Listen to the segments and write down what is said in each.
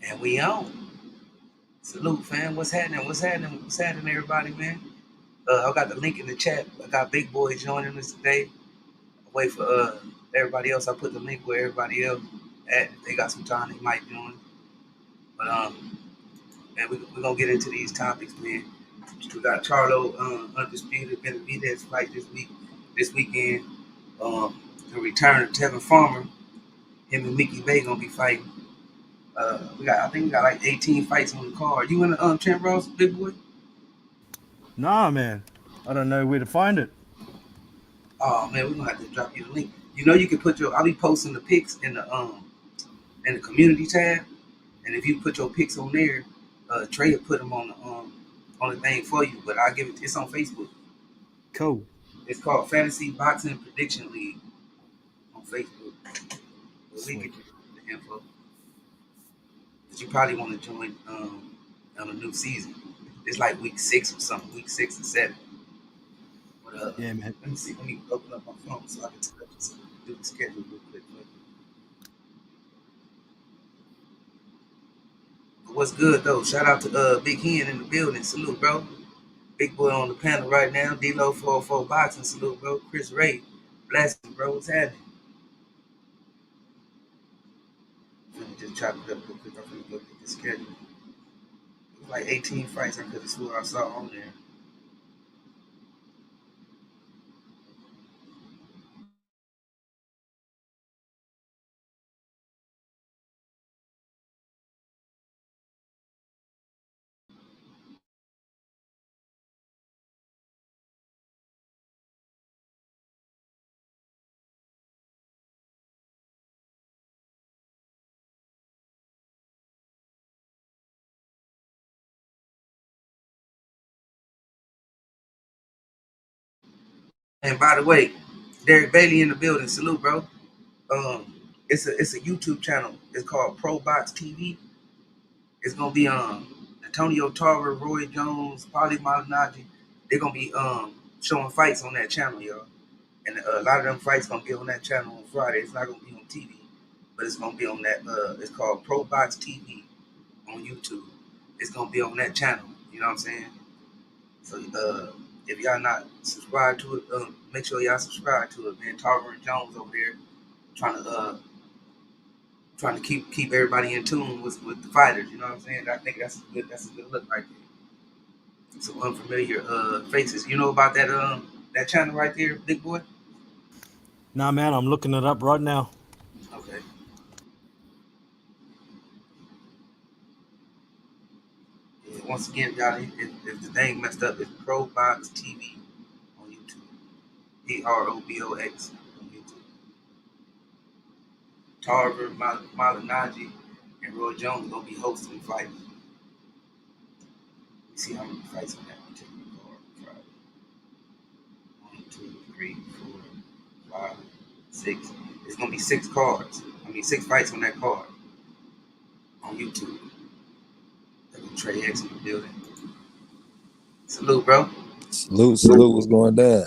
And we on. Salute, fam. What's happening? What's happening? What's happening, everybody, man? I got the link in the chat. I got Big Boy joining us today. I wait for everybody else. I put the link where everybody else at. If they got some time, they might join. But man, we're gonna get into these topics, man. We got Charlo Undisputed Benavidez fight this weekend. The return of Tevin Farmer. Him and Mickey Bay gonna be fighting. I think we got like 18 fights on the card. You in the Champ Ross, Big Boy? Nah, man. I don't know where to find it. Oh man, we're gonna have to drop you the link. You know, you can put I'll be posting the pics in the community tab, and if you put your pics on there, Trey will put them on the thing for you. But I'll give it. It's on Facebook. Cool. It's called Fantasy Boxing Prediction League on Facebook. But we get Sweet. the info. But you probably want to join on a new season. It's like week 6 or something, week 6 and 7. But Yeah, man. let me see. Let me open up my phone so I can do the schedule real quick. But what's good though? Shout out to Big Hen in the building. Salute, bro. Big Boy on the panel right now. D-Lo 404 Boxing. Salute, bro. Chris Ray. Blessing, bro. What's happening? Let me just chop it up real quick. I'm gonna go get the schedule. It was like 18 fights I could have swore I saw on there. And by the way, Derek Bailey in the building. Salute, bro. It's a YouTube channel. It's called Pro Box TV. It's gonna be Antonio Tarver, Roy Jones, Paulie Malignaggi. They're gonna be showing fights on that channel, y'all. And a lot of them fights gonna be on that channel on Friday. It's not gonna be on TV, but it's gonna be on that. It's called Pro Box TV on YouTube. It's gonna be on that channel. You know what I'm saying? So if y'all not subscribed to it, make sure y'all subscribe to it. Man, Tarver and Jones over there trying to keep everybody in tune with the fighters. You know what I'm saying? I think that's a good look right there. Some unfamiliar faces. You know about that channel right there, Big Boy? Nah, man. I'm looking it up right now. Okay. Yeah, once again, y'all, if the thing messed up, it's Pro Box TV on YouTube. PROBOX on YouTube. Tarver, Malignaggi, and Roy Jones gonna be hosting the fight. See how many fights on that particular card Friday. 1, 2, 3, 4, 5, 6. It's gonna be 6 cards. I mean 6 fights on that card on YouTube. Trey X in the building. Salute, bro. Salute, salute. What's going down?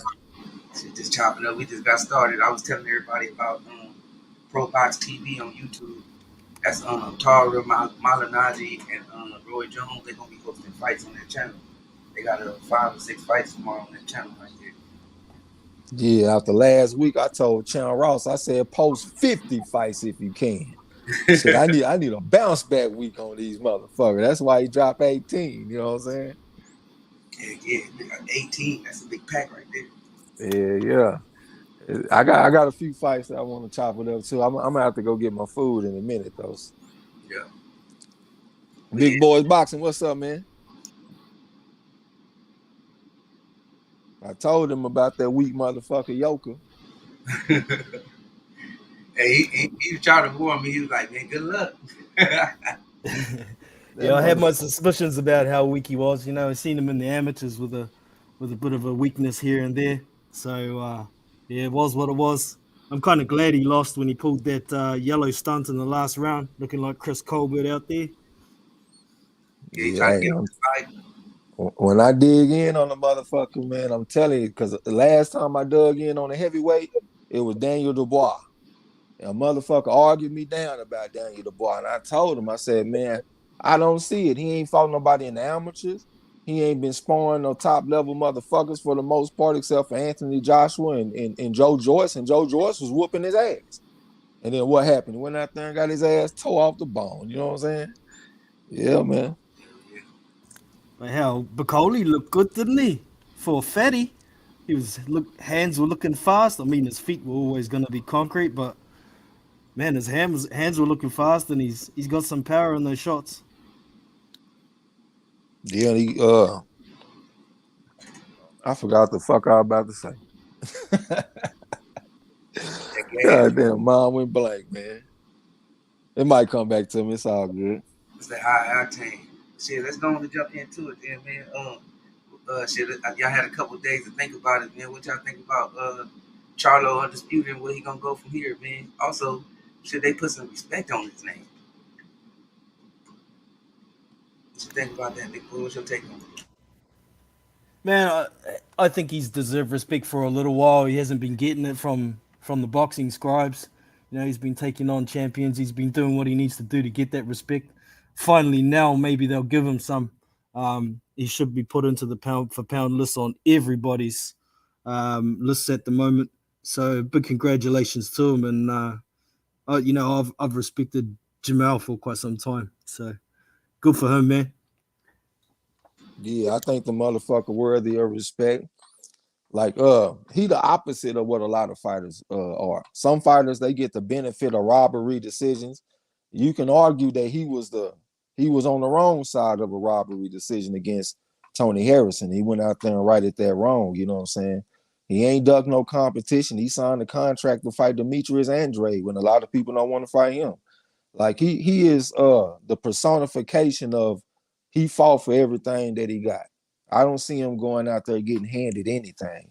Just chopping up. We just got started. I was telling everybody about Pro Box TV on YouTube. That's Tara Malignaggi and Roy Jones. They're gonna be hosting fights on that channel. They got 5 or 6 fights tomorrow on that channel right there. Yeah, after last week, I told Charlo Ross, I said post 50 fights if you can. Shit, I need a bounce back week on these motherfuckers. That's why he dropped 18. You know what I'm saying? Yeah, 18. That's a big pack right there. Yeah. I got a few fights that I want to chop it up too. I'm gonna have to go get my food in a minute though. Yeah. But Big yeah. Boys Boxing, what's up, man? I told him about that weak motherfucker Yoka. Hey, he tried to warn me. He was like, "Man, good luck." That Yeah, I had my motherfucker. suspicions about how weak he was. You know, I've seen him in the amateurs with a bit of a weakness here and there. So yeah, it was what it was. I'm kind of glad he lost when he pulled that yellow stunt in the last round, looking like Chris Colbert out there. Yeah, he Yeah, tried to I get am. him to fight. When I dig in on the motherfucker, man, I'm telling you, because the last time I dug in on the heavyweight, it was Daniel Dubois. And a motherfucker argued me down about Daniel Dubois. And I told him, I said, man, I don't see it. He ain't fought nobody in the amateurs. He ain't been sparring no top level motherfuckers for the most part, except for Anthony Joshua and Joe Joyce. And Joe Joyce was whooping his ass. And then what happened? He went out there and got his ass tore off the bone. You know what I'm saying? Yeah, man. Yeah. But hell, Bacoli looked good, didn't he? For a fatty, hands were looking fast. I mean, his feet were always going to be concrete, but man, his hands were looking fast, and he's got some power in those shots. Yeah, I forgot the fuck I was about to say. That gas, God damn, mom went blank, man. It might come back to me. It's all good. it's that high octane. Shit, let's go on and jump into it then, man. Shit, y'all had a couple days to think about it, man. What y'all think about Charlo Undisputed and where he gonna go from here, man? Also, should they put some respect on his name? What you think about that, Big Boy? What's your take on it? Man, I think he's deserved respect for a little while. He hasn't been getting it from the boxing scribes. You know, he's been taking on champions. He's been doing what he needs to do to get that respect. Finally, now maybe they'll give him some. He should be put into the pound for pound list on everybody's lists at the moment. So big congratulations to him. And you know, I've respected Jamal for quite some time. So good for him, man. Yeah, I think the motherfucker worthy of respect. Like, he the opposite of what a lot of fighters are. Some fighters they get the benefit of robbery decisions. You can argue that he was on the wrong side of a robbery decision against Tony Harrison. He went out there and righted that wrong. You know what I'm saying? He ain't ducked no competition. He signed a contract to fight Demetrius Andrade when a lot of people don't want to fight him. Like he is the personification of he fought for everything that he got. I don't see him going out there getting handed anything.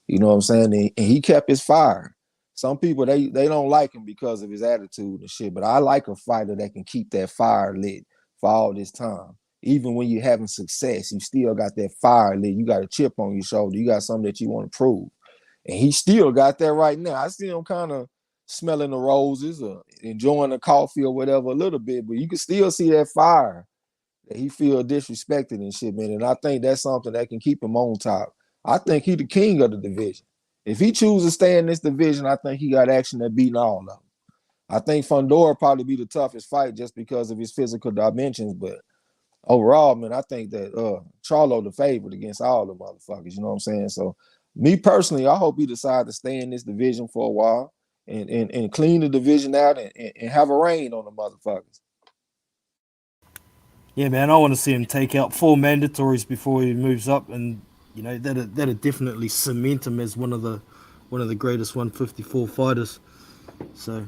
You know what I'm saying? And he kept his fire. Some people they don't like him because of his attitude and shit, but I like a fighter that can keep that fire lit for all this time. Even when you're having success, you still got that fire lit. You got a chip on your shoulder. You got something that you want to prove. And he still got that right now. I see him kind of smelling the roses or enjoying the coffee or whatever a little bit, but you can still see that fire that he feel disrespected and shit, man. And I think that's something that can keep him on top. I think he the king of the division. If he chooses to stay in this division, I think he got action at beating all of them. I think Fundora probably be the toughest fight just because of his physical dimensions, but overall, man, I think that Charlo the favorite against all the motherfuckers. You know what I'm saying? So, me personally, I hope he decide to stay in this division for a while and clean the division out and have a reign on the motherfuckers. Yeah, man, I want to see him take out 4 mandatories before he moves up, and you know that'd definitely cement him as one of the greatest 154 fighters. So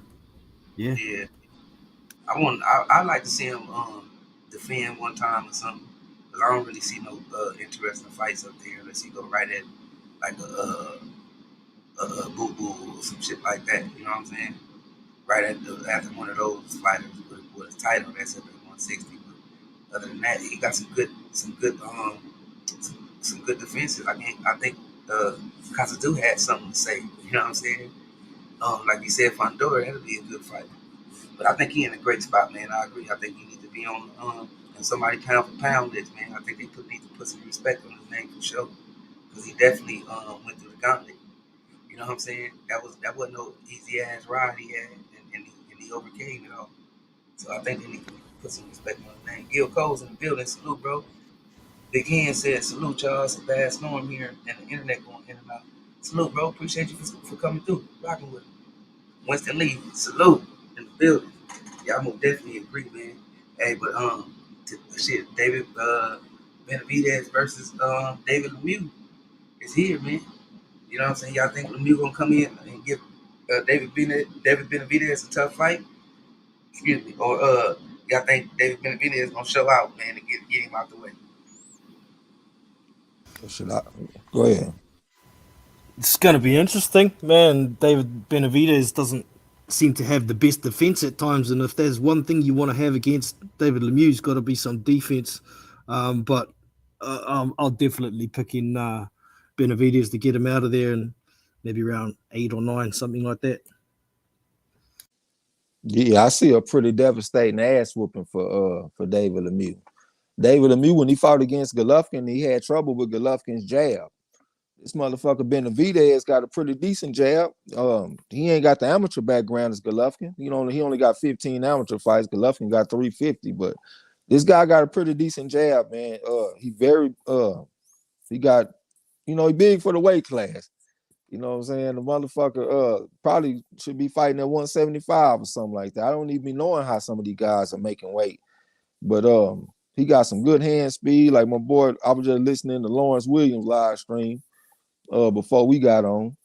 yeah, Yeah, I like to see him defend one time or something. Cause I don't really see no interesting fights up there unless he go right at like a boo boo or some shit like that. You know what I'm saying? Right after one of those fighters with a title that's up at 160. But other than that, he got some good defenses. I think Kazadu had something to say. You know what I'm saying? Like you said, Fondora, that'll be a good fight. But I think he in a great spot, man. I agree. I think he needs to be on somebody pound for pound list, man. I think need to put some respect on his name for sure, because he definitely went through the gauntlet. You know what I'm saying? That wasn't no easy ass ride he had, and he overcame it all. So I think they need to put some respect on his name. Gil Cole's in the building. Salute, bro. Big Hen said, salute, y'all. It's a bad storm here, and the internet going in and out. Salute, bro. Appreciate you for coming through, rocking with it. Winston Lee, salute in the building. Y'all most definitely agree, man. Hey, but shit, David Benavidez versus David Lemieux is here, man. You know what I'm saying? Y'all think Lemieux gonna come in and give David Benavidez a tough fight? Excuse me, or y'all think David Benavidez gonna show out, man, and get him out the way? Should I go ahead? it's gonna be interesting, man. David Benavidez doesn't seem to have the best defense at times, and if there's one thing you want to have against David Lemieux's got to be some defense. But I'll definitely pick in Benavidez to get him out of there, and maybe around 8 or 9, something like that. Yeah, I see a pretty devastating ass whooping for David Lemieux. David Lemieux, when he fought against Golovkin, he had trouble with Golovkin's jab. This motherfucker Benavidez got a pretty decent jab. He ain't got the amateur background as Golovkin. He only got 15 amateur fights. Golovkin got 350, but this guy got a pretty decent jab, man. He got, he big for the weight class. You know what I'm saying? The motherfucker probably should be fighting at 175 or something like that. I don't even be knowing how some of these guys are making weight. But he got some good hand speed. Like my boy, I was just listening to Lawrence Williams live stream before we got on,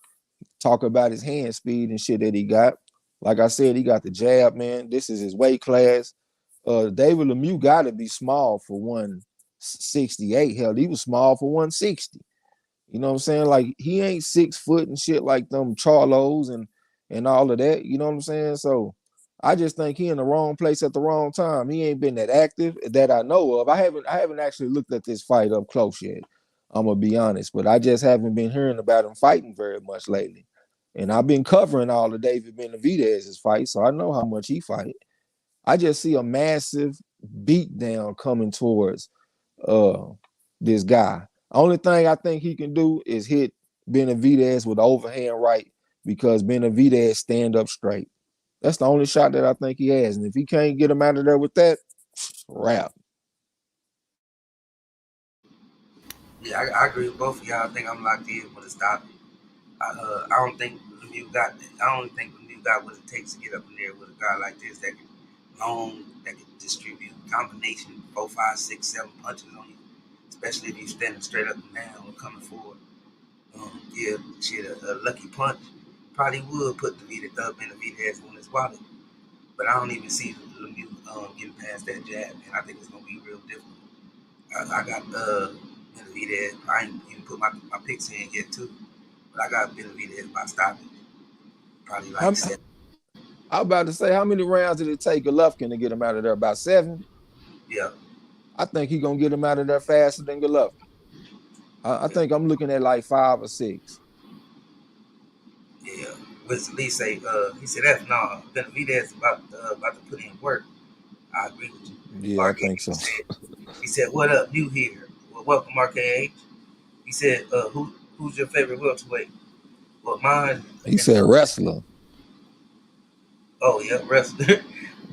talk about his hand speed and shit that he got. Like I said, he got the jab, man. This is his weight class. David Lemieux got to be small for 168. Hell, he was small for 160. You know what I'm saying? Like, he ain't 6 foot and shit like them Charlos and all of that. You know what I'm saying? So I just think he in the wrong place at the wrong time. He ain't been that active that I know of. I haven't actually looked at this fight up close yet. I'm gonna be honest, but I just haven't been hearing about him fighting very much lately. And I've been covering all of David Benavidez's fights, so I know how much he fight. I just see a massive beatdown coming towards uh this guy. Only thing I think he can do is hit Benavidez with overhand right because Benavidez stand up straight. That's the only shot that I think he has. And if he can't get him out of there with that, wrap. Yeah, I agree with both of y'all. I think I'm locked in with a stop. I don't think Lemieux got. I don't think Lemieux got what it takes to get up in there with a guy like this that can that can distribute combination 4, 5, 6, 7 punches on you, especially if you standing straight up and down or coming forward. Yeah, shit, a lucky punch probably would put Benavidez on his wallet, but I don't even see Lemieux getting past that jab, and I think it's gonna be real difficult. I got Benavidez. I ain't even put my picks in yet too, but I got Benavidez by stoppage. Probably like I'm, 7. I'm about to say, how many rounds did it take Golovkin to get him out of there? About 7? Yeah, I think he's going to get him out of there faster than Golovkin. I yeah, think I'm looking at like 5 or 6. yeah. With Lee say, he said that's no. Benavidez about to put in work. I agree with you. Yeah, I think Arcade so. said, he said, "What up, new here? Well, welcome, Arcade." He said, who's your favorite welterweight?" Well, mine. He And said wrestler. oh yeah, wrestling.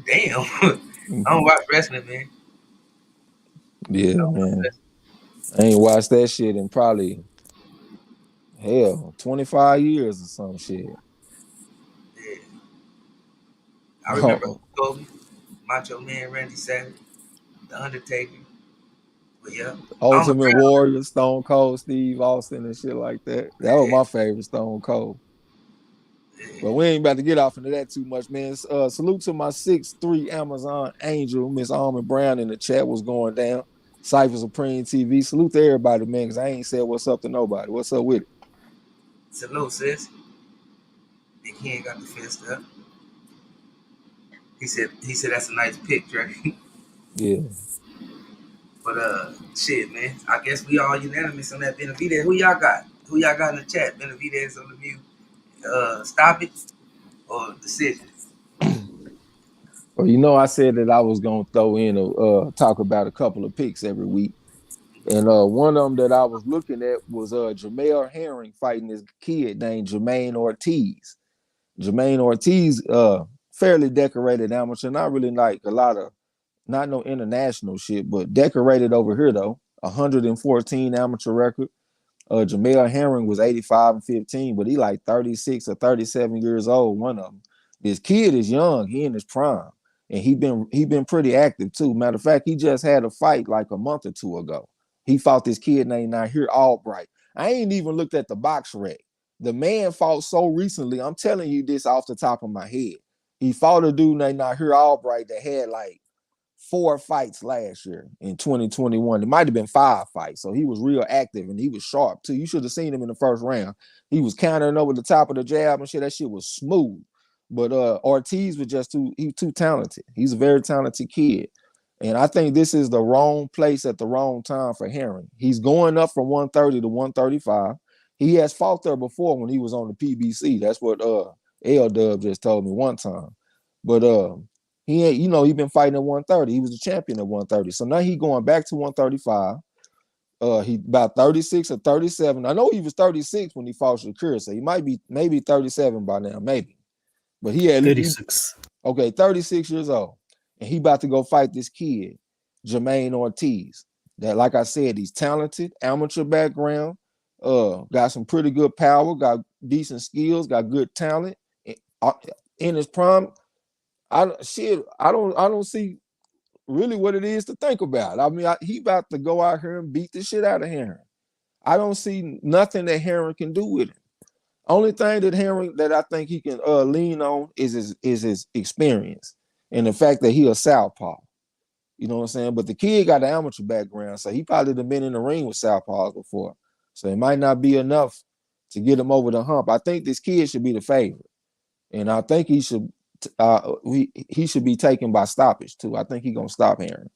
Damn, I don't watch wrestling, man. Yeah, I don't watch man. wrestling. I ain't watched that shit in probably, hell, 25 years or some shit. Yeah, I remember Kobe, Macho Man, Randy Savage, The Undertaker. But yeah, on the Ultimate ground. Warrior, Stone Cold, Steve Austin, and shit like that. That was Yeah, my favorite Stone Cold. yeah. But we ain't about to get off into that too much, man. Salute to my 6'3" Amazon Angel, Miss Almond Brown in the chat was going down. Cypher Supreme TV. Salute to everybody, man, because I ain't said what's up to nobody. What's up with it? Salute, sis. Big Ken got the fist up. He said that's a nice pick, Dre. Yeah. But shit, man. I guess we all unanimous on that Benavidez. Who y'all got? Who y'all got in the chat? Benavidez on the view. Stop it or decision. Well, I said that I was gonna throw in talk about a couple of picks every week. And one of them that I was looking at was Jamel Herring fighting this kid named Jermaine Ortiz. Jermaine Ortiz, fairly decorated amateur, not really like a lot of, not no international shit, but decorated over here though. 114 amateur record. Jamel Herring was 85-15, but he like 36 or 37 years old. One of them. This kid is young. He in his prime, and he been pretty active too. Matter of fact, he just had a fight like a month or two ago. He fought this kid named Nahir Albright. I ain't even looked at the box rec. The man fought so recently. I'm telling you this off the top of my head. He fought a dude named Nahir Albright that had like 4 fights last year in 2021. It might have been 5 fights. So he was real active and he was sharp too. You should have seen him in the first round. He was countering over the top of the jab and shit. That shit was smooth. But Ortiz was just too talented. He's a very talented kid. And I think this is the wrong place at the wrong time for Herring. He's going up from 130 to 135. He has fought there before when he was on the PBC. That's what L Dub just told me one time. But he ain't, he been fighting at 130. He was the champion at 130. So now he going back to 135. He about 36 or 37. I know he was 36 when he fought Shakur, so he might be maybe 37 by now, maybe. But he had 36. okay, 36 years old. And he about to go fight this kid, Jermaine Ortiz. That, like I said, he's talented, amateur background, got some pretty good power, got decent skills, got good talent. In his prime, I don't see really what it is to think about. I mean, he about to go out here and beat the shit out of Herring. I don't see nothing that Herring can do with him. Only thing that Herring that I think he can lean on is his experience and the fact that he a southpaw. You know what I'm saying? But the kid got an amateur background, so he probably done been in the ring with southpaws before. So it might not be enough to get him over the hump. I think this kid should be the favorite, and I think he should be taken by stoppage too. I think he's gonna stop Herring.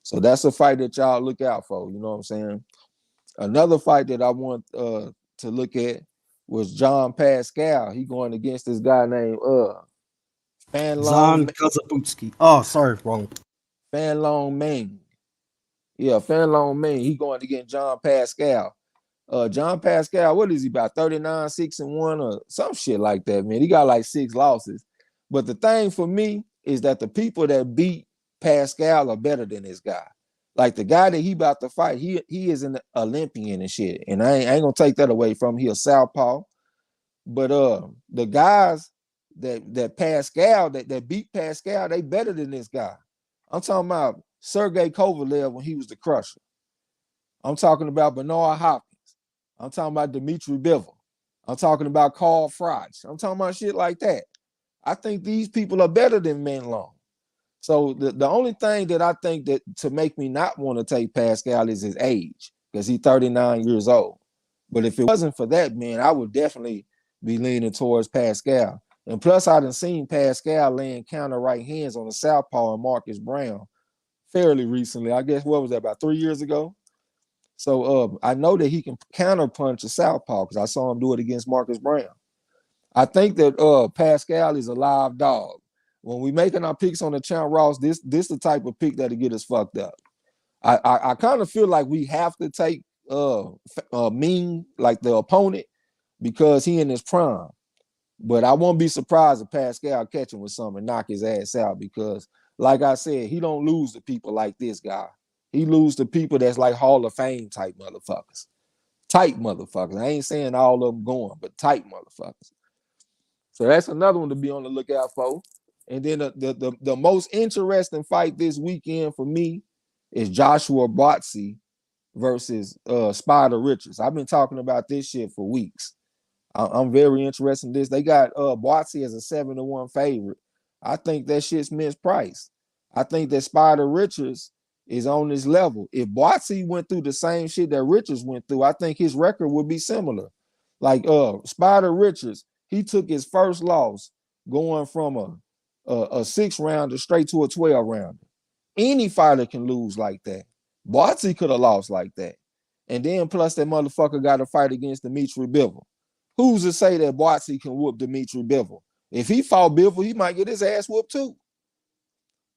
So that's a fight that y'all look out for. You know what I'm saying? Another fight that I want to look at was John Pascal. He going against this guy named Fan Zan Long Kazabutsky. Oh, sorry, wrong. Fan Long Ming. Yeah, Fan Long Ming. He going against John Pascal. John Pascal, what is he about? 39, 6-1 or some shit like that, man. He got like 6 losses. But the thing for me is that the people that beat Pascal are better than this guy. Like the guy that he about to fight, he is an Olympian and shit. And I ain't gonna take that away from him. He a southpaw. But the guys that Pascal that beat Pascal, they better than this guy. I'm talking about Sergey Kovalev when he was the crusher. I'm talking about Bernard Hopkins. I'm talking about Dmitry Bivol. I'm talking about Carl Froch. I'm talking about shit like that. I think these people are better than Men Long. So the only thing that I think that to make me not want to take Pascal is his age, because he's 39 years old. But if it wasn't for that, man, I would definitely be leaning towards Pascal. And plus, I done seen Pascal laying counter right hands on the southpaw and Marcus Brown fairly recently. I guess, what was that, about 3 years ago? So I know that he can counter punch a southpaw because I saw him do it against Marcus Brown. I think that Pascal is a live dog. When we making our picks on the Champ Ross, this the type of pick that'll get us fucked up. I kind of feel like we have to take Ming, like the opponent, because he in his prime. But I won't be surprised if Pascal catch him with something and knock his ass out, because, like I said, he don't lose to people like this guy. He lose to people that's like Hall of Fame type motherfuckers. Tight motherfuckers. I ain't saying all of them going, but tight motherfuckers. So that's another one to be on the lookout for. And then the most interesting fight this weekend for me is Joshua Buatsi versus Spider Richards. I've been talking about this shit for weeks. I'm very interested in this. They got Buatsi as a 7-1 favorite. I think that shit's mispriced. I think that Spider Richards is on this level. If Buatsi went through the same shit that Richards went through, I think his record would be similar. Like Spider Richards, he took his first loss going from a 6-rounder straight to a 12-rounder. Any fighter can lose like that. Buatsi could have lost like that. And then plus that motherfucker got to fight against Dmitry Bivol. Who's to say that Buatsi can whoop Dmitry Bivol? If he fought Bivol, he might get his ass whooped too.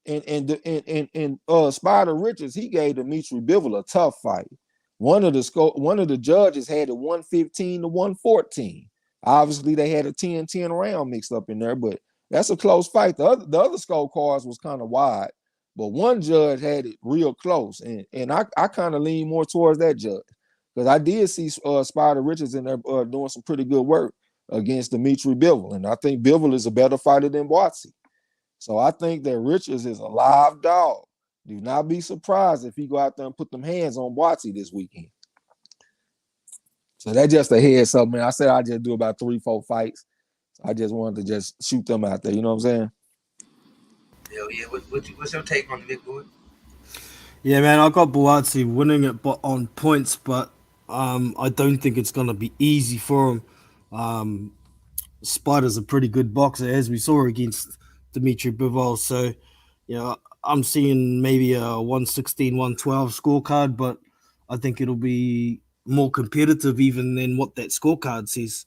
And Spider Richards, he gave Dmitry Bivol a tough fight. One of the judges had it 115 to 114. Obviously, they had a 10-10 round mixed up in there, but that's a close fight. The other scorecards was kind of wide, but one judge had it real close, and I kind of lean more towards that judge, because I did see Spider Richards in there doing some pretty good work against Dmitry Bivol, and I think Bivol is a better fighter than Buatsi. So I think that Richards is a live dog. Do not be surprised if he go out there and put them hands on Buatsi this weekend. So that's just a heads up, man. I said I just do about 3-4 fights. So I just wanted to just shoot them out there. You know what I'm saying? Hell yeah. What's your take on the big boy? Yeah, man, I got Buatsi winning it on points, but I don't think it's gonna be easy for him. Spider's a pretty good boxer, as we saw against Dmitry Bivol. So, I'm seeing maybe a 116, 112 scorecard, but I think it'll be more competitive even than what that scorecard says.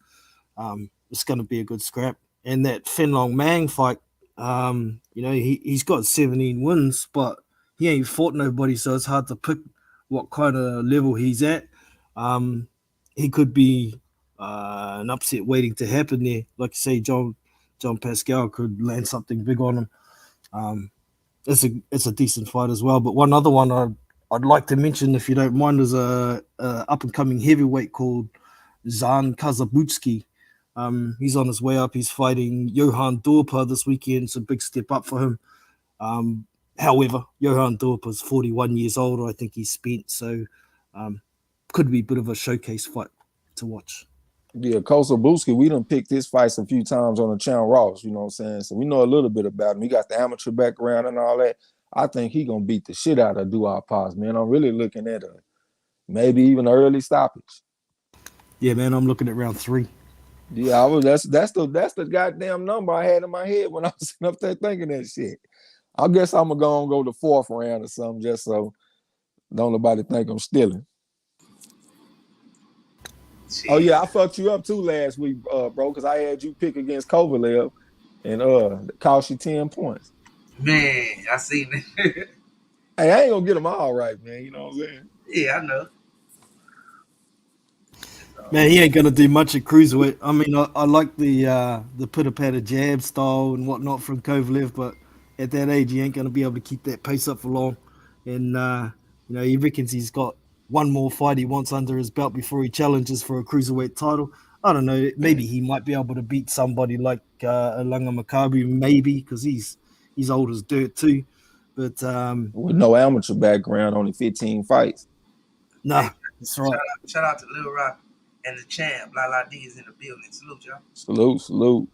It's going to be a good scrap. And that Fenlong Mang fight, You know, he's got 17 wins, but he ain't fought nobody, so it's hard to pick what kind of level he's at. Um, he could be an upset waiting to happen there. Like you say, John Pascal could land something big on him. Um, it's a decent fight as well. But one other one I'd like to mention, if you don't mind, is a up and coming heavyweight called Zan Kazabutski. He's on his way up. He's fighting Johan Dorper this weekend. It's a big step up for him. However, Johan Dorper is 41 years old. I think he's spent, so could be a bit of a showcase fight to watch. Yeah, Kosobuski, we done picked his fights a few times on the Channel Ross, you know what I'm saying? So we know a little bit about him. He got the amateur background and all that. I think he gonna beat the shit out of Duhaupas, man. I'm really looking at maybe even an early stoppage. Yeah, man, I'm looking at round 3. Yeah, that's the goddamn number I had in my head when I was sitting up there thinking that shit. I guess I'm gonna go the 4th round or something, just so don't nobody think I'm stealing. Jeez. Oh yeah, I fucked you up too last week, bro, because I had you pick against Kovalev and cost you 10 points. Man, I seen it. Hey, I ain't gonna get them all right, man. You know what I'm saying? Yeah, I know. Man, he ain't gonna do much at cruiserweight. I mean, I like the pitter patter jab style and whatnot from Kovalev, but at that age, he ain't gonna be able to keep that pace up for long. And you know, he reckons he's got one more fight he wants under his belt before he challenges for a cruiserweight title. I don't know. Maybe he might be able to beat somebody like Alanga Makabu, maybe, because he's old as dirt too. But with no amateur background, only 15 fights. Nah, that's right. Shout out to Lil Rock and the champ. La D is in the building. Salute, y'all. Salute.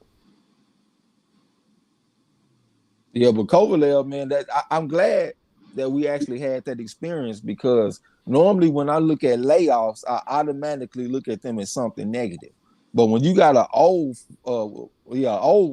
Yeah, but Kovalev, man, I'm glad that we actually had that experience, because normally when I look at layoffs, I automatically look at them as something negative. But when you got an old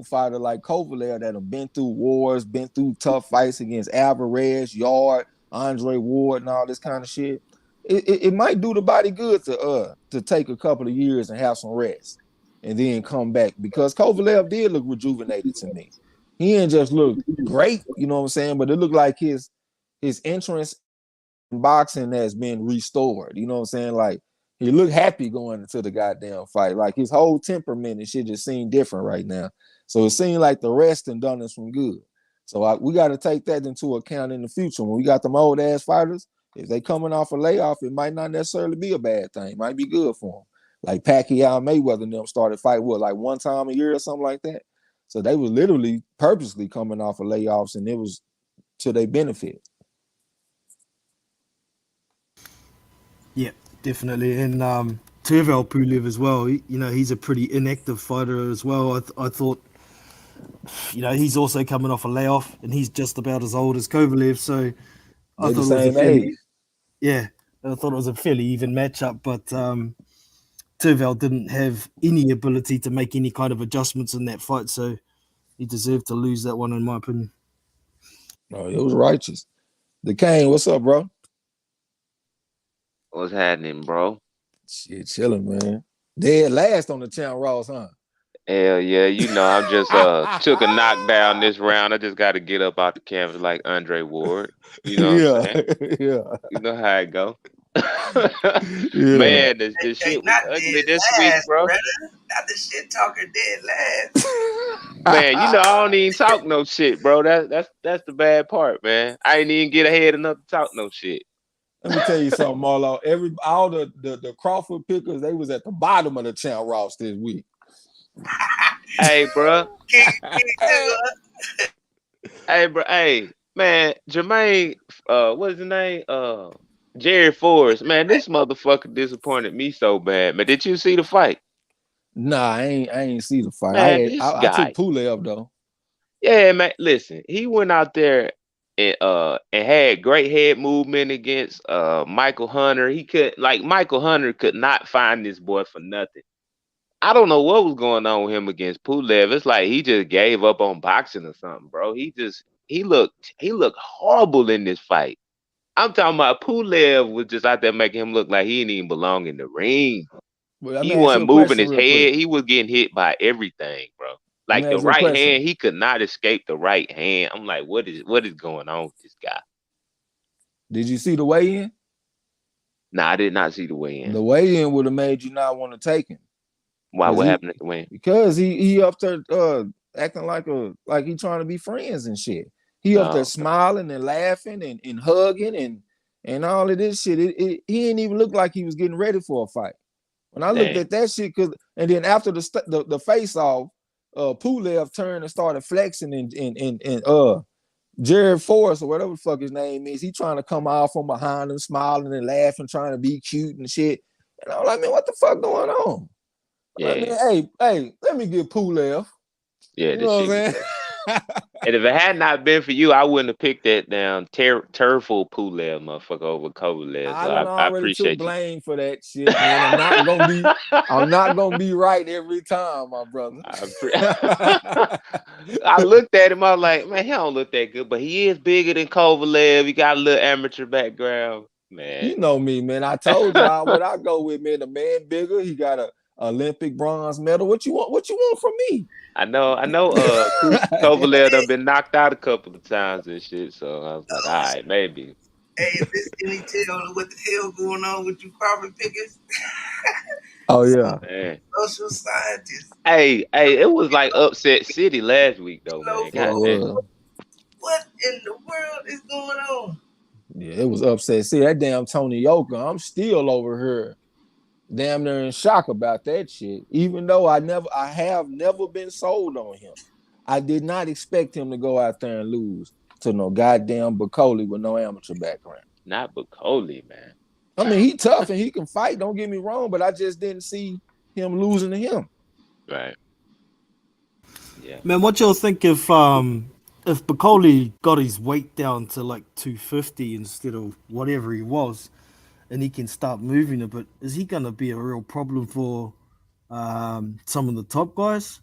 fighter like Kovalev that have been through wars, been through tough fights against Alvarez, Yard, Andre Ward, and all this kind of shit, it might do the body good to take a couple of years and have some rest and then come back, because Kovalev did look rejuvenated to me. He didn't just look great, you know what I'm saying, but it looked like his entrance in boxing has been restored. You know what I'm saying? Like, he looked happy going into the goddamn fight. Like, his whole temperament and shit just seemed different right now. So it seemed like the rest and done us from good. So we got to take that into account in the future. When we got them old ass fighters, if they coming off a layoff, it might not necessarily be a bad thing. It might be good for them. Like Pacquiao and Mayweather and them started fight like one time a year or something like that. So they was literally purposely coming off of layoffs, and it was to their benefit. Yeah, definitely. And Tervel Pulev as well. He's a pretty inactive fighter as well. I thought, he's also coming off a layoff, and he's just about as old as Kovalev. So I thought it was age. Yeah, I thought it was a fairly even matchup, but Tervel didn't have any ability to make any kind of adjustments in that fight, so he deserved to lose that one, in my opinion. Oh, it was righteous. The Kane, what's up, bro? What's happening, bro? Shit, chilling, man. Dead last on the Channel Ross, huh? Hell yeah, I'm just took a knockdown this round. I just got to get up out the canvas like Andre Ward. You know what I'm saying? Yeah. You know how it go. Yeah. Man, this shit was ugly this week, bro. Not the shit talker dead last. Man, I don't even talk no shit, bro. That's the bad part, man. I ain't even get ahead enough to talk no shit. Let me tell you something, Marlo. All the Crawford pickers, they was at the bottom of the Channel Ross this week. Hey, bro. Hey, bro. Hey, man. Jermaine, what's his name? Jerry Forrest. Man, this motherfucker disappointed me so bad. Man, did you see the fight? Nah, I ain't see the fight. Man, I took Pulev though. Yeah, man. Listen, he went out there and had great head movement against Michael Hunter. Michael Hunter could not find this boy for nothing. I don't know what was going on with him against Pulev. It's like he just gave up on boxing or something, bro. He looked horrible in this fight. I'm talking about Pulev was just out there making him look like he didn't even belong in the ring. He wasn't moving his head. He was getting hit by everything, bro. Like the ask you a right question. hand, he could not escape the right hand. I'm like, what is going on with this guy? Did you see the weigh-in? Nah, I did not see the weigh-in. The weigh-in would have made you not want to take him. Why? What happened at the weigh-in? Because he up there acting like he trying to be friends and shit. He up there smiling and laughing and hugging and all of this shit. He didn't even look like he was getting ready for a fight. When I looked at that shit, and then after the face off, Pulev turned and started flexing and Jared Forrest or whatever the fuck his name is, he trying to come out from behind him, smiling and laughing, trying to be cute and shit. And I'm like, man, what the fuck going on? Yeah. Like, man, hey, let me get Pulev. Yeah, you know what I'm saying? And if it had not been for you, I wouldn't have picked that down turful Pulev motherfucker over Kovalev. So I appreciate took blame for that shit, man. I'm not gonna be right every time, my brother. I looked at him, I was like, man, he don't look that good, but he is bigger than Kovalev. He got a little amateur background, man. You know me, man. I told y'all what I go with, man. The man bigger, he got a Olympic bronze medal. What you want from me? I know. Kovalev done been knocked out a couple of times and shit. So I was like, all right, maybe. Hey, if there's any tell what the hell going on with you carbon pickers? Oh yeah, man. Social scientists. Hey, it was like upset city last week though, man. What in the world is going on? Yeah, it was upset. See that damn Tony Yoka. I'm still over here. Damn near in shock about that shit. Even though I have never been sold on him. I did not expect him to go out there and lose to no goddamn Bacoli with no amateur background. Not Bacoli, man. I mean, he tough and he can fight, don't get me wrong, but I just didn't see him losing to him. Right. Yeah. Man, what y'all think if Bacoli got his weight down to like 250 instead of whatever he was, and he can start moving a bit, is he going to be a real problem for some of the top guys?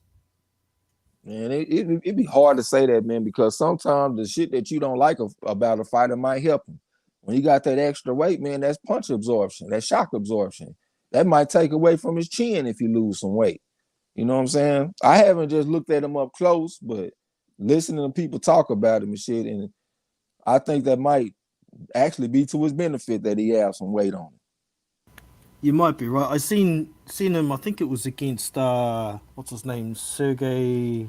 Man, it'd be hard to say that, man, because sometimes the shit that you don't like about a fighter might help him. When he got that extra weight, man, that's punch absorption, that shock absorption. That might take away from his chin if you lose some weight. You know what I'm saying? I haven't just looked at him up close, but listening to people talk about him and shit, and I think that might actually be to his benefit that he has some weight on him. You might be right. I seen him. I think it was against what's his name, Sergey.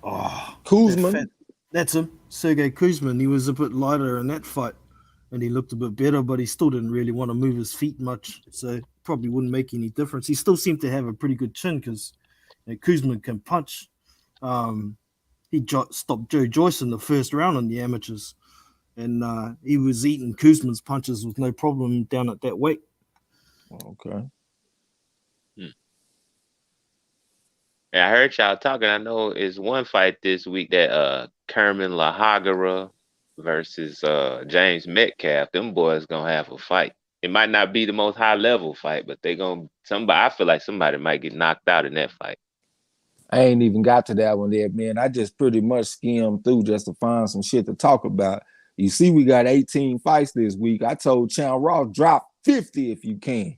Kuzman. That's him, Sergey Kuzman. He was a bit lighter in that fight, and he looked a bit better, but he still didn't really want to move his feet much, so probably wouldn't make any difference. He still seemed to have a pretty good chin because Kuzman can punch. He stopped Joe Joyce in the first round in the amateurs, and he was eating Kuzman's punches with no problem down at that weight. Okay. Yeah, I heard y'all talking. I know it's one fight this week that Kerman Lahagara versus James Metcalf. Them boys gonna have a fight. It might not be the most high level fight, but I feel like somebody might get knocked out in that fight. I ain't even got to that one yet, man. I just pretty much skimmed through just to find some shit to talk about. You see, we got 18 fights this week. I told Charlo Ross, drop 50 if you can.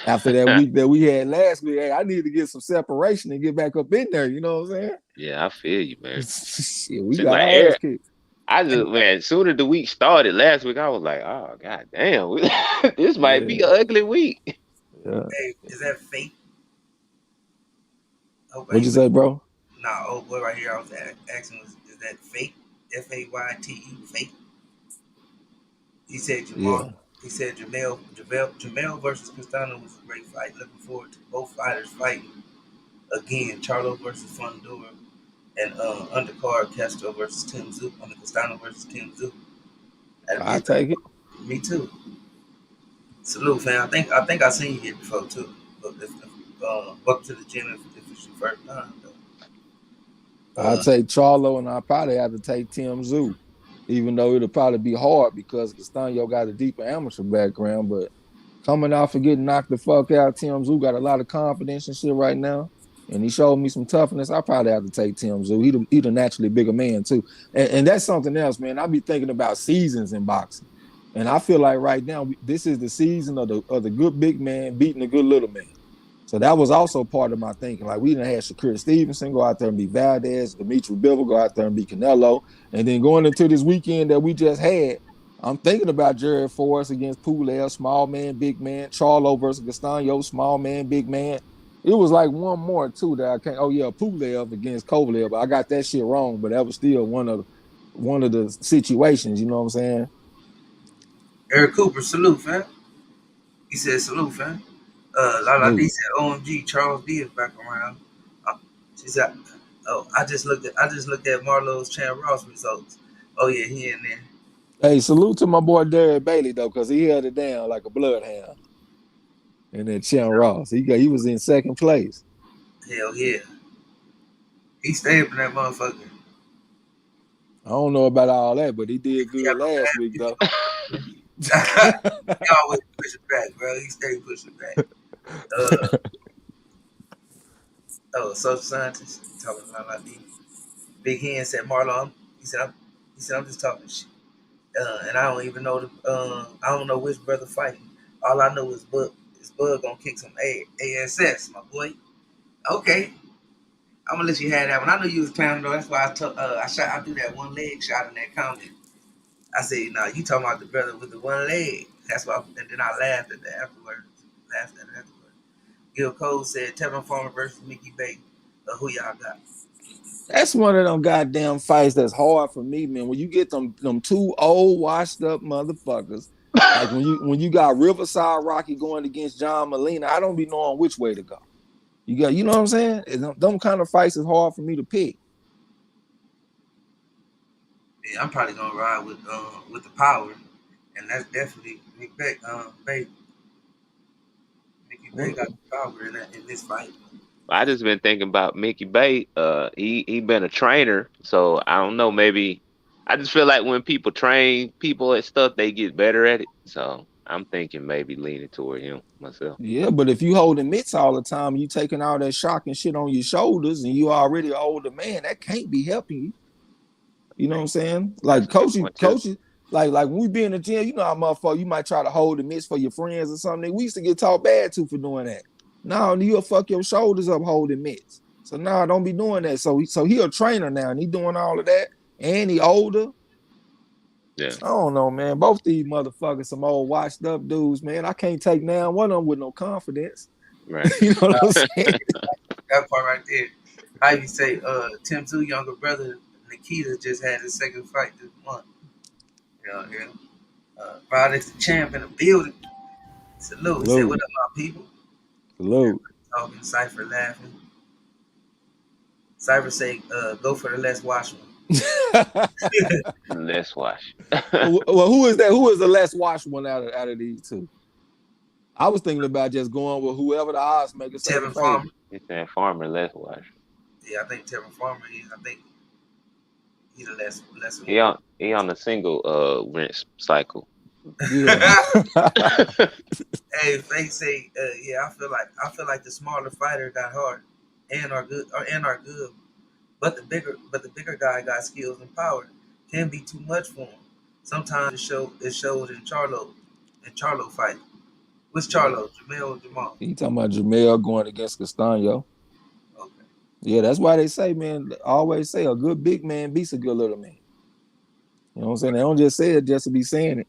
After that week that we had last week, hey, I need to get some separation and get back up in there. You know what I'm saying? Yeah, I feel you, man. Shit, we got our ass kicked. As soon as the week started last week, I was like, oh, god damn, this might be an ugly week. Yeah. Hey, is that fake? What'd you say, bro? Nah, old boy right here, I was asking, is that fake? F-A-Y-T-E, fake? He said Jamal. Yeah. He said Jamel versus Castano was a great fight. Looking forward to both fighters fighting again. Charlo versus Fundora and undercard Castro versus Tim Zook. Castano versus Tim Zook. I take it. Me too. Salute, fam. I think I seen you here before too. But welcome to the gym if it's your first time though. I'll take Charlo, and I'll probably have to take Tim Zook. Even though it'll probably be hard because Castaño got a deeper amateur background, but coming off of getting knocked the fuck out, Tim Zoo got a lot of confidence and shit right now, and he showed me some toughness. I probably have to take Tim Zoo. He's a naturally bigger man too, and that's something else, man. I be thinking about seasons in boxing, and I feel like right now this is the season of the good big man beating the good little man. So that was also part of my thinking. Like, we done had Shakur Stevenson go out there and be Valdez, Dimitri Bivol go out there and be Canelo. And then going into this weekend that we just had, I'm thinking about Jared Forrest against Pulev, small man, big man. Charlo versus Gastano, small man, big man. It was like one more, too, that I can't. Oh, yeah, Pulev against Kovalev. But I got that shit wrong, but that was still one of the situations, you know what I'm saying? Eric Cooper, salute, fam. He said, salute, fam. Lala D Dude. said, OMG, Charles D is back around. She said, oh, I just looked at Marlo's Chan Ross results. Oh yeah, he in there. Hey, salute to my boy Derek Bailey, though, because he held it down like a bloodhound. And then Chan Ross, he was in second place. Hell yeah. He stayed up in that motherfucker. I don't know about all that, but he did good last week, though. He always pushing back, bro. He stayed pushing back. Social scientist talking about my D. Big Hen said, Marlo, he said, I'm just talking shit. And I don't even know I don't know which brother fighting. All I know is Bud gonna kick some ASS, my boy. Okay. I'm gonna let you have that one. I knew you was clowning though. That's why I threw that one leg shot in that comment. I said, "No, you talking about the brother with the one leg?" That's why. And then I laughed at that afterwards. Gil Cole said, "Tevin Farmer versus Mickey Bay. Who y'all got?" That's one of them goddamn fights that's hard for me, man. When you get them two old washed up motherfuckers, like when you got Riverside Rocky going against John Molina, I don't be knowing which way to go. You know what I'm saying? Them kind of fights is hard for me to pick. Yeah, I'm probably gonna ride with the power, and that's definitely Mickey Bay. Mickey Bay got the power in this fight. I just been thinking about Mickey Bay. He been a trainer, so I don't know. Maybe I just feel like when people train people at stuff, they get better at it. So I'm thinking maybe leaning toward him myself. Yeah, but if you holding mitts all the time, you taking all that shock and shit on your shoulders, and you already an older man, that can't be helping you. You know what I'm saying? Like coaches, like when we be in the gym, you know how motherfucker, you might try to hold the mitts for your friends or something. We used to get talked bad to for doing that. Now you'll fuck your shoulders up holding mitts. So now don't be doing that. So he a trainer now, and he doing all of that, and he older. Yeah. I don't know, man. Both these motherfuckers, some old washed up dudes, man. I can't take down one of them with no confidence. Right. You know what I'm saying? That part right there. I even say, Tim Tzu younger brother Nikita just had his second fight this month. Yeah. Roddick's the champ in the building. Salute. He said, "What up, my people?" Salute. Talking, Cypher laughing. Cypher say, "Go for the less wash one." Let's watch. Well, who is that? Who is the less washed one out of these two? I was thinking about just going with whoever the odds maker say. Tevin Farmer. He said Farmer, let's watch. Yeah, I think Tevin Farmer. I think he's the less. He on the single rinse cycle. Yeah. Hey, they say, yeah, I feel like the smaller fighter got hard and are good, but the bigger guy got skills and power. Can be too much for him. Sometimes it shows in Charlo fight. Which Charlo? Jamel or Jamal? You talking about Jamel going against Castano? Okay. Yeah, that's why they say, man. Always say a good big man beats a good little man. You know what I'm saying? They don't just say it just to be saying it.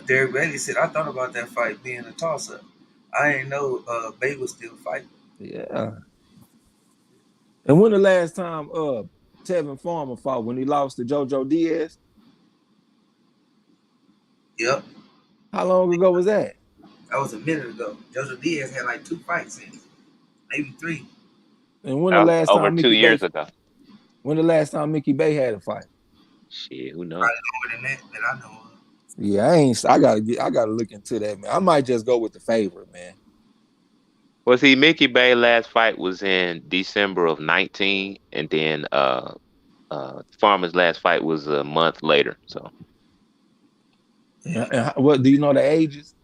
Derek Bailey said, "I thought about that fight being a toss-up. I didn't know Bay was still fighting." Yeah. And when the last time Tevin Farmer fought, when he lost to JoJo Diaz? Yep. How long ago was that? That was a minute ago. JoJo Diaz had like 2 fights in, maybe 3. And when the last over time 2 years ago. When the last time Mickey Bay had a fight? Shit, who knows? Probably longer than that I know of. Yeah, I gotta look into that, man. I might just go with the favorite, man. Well, see, Mickey Bay last fight was in December of 19, and then Farmer's last fight was a month later. So, And what do you know the ages?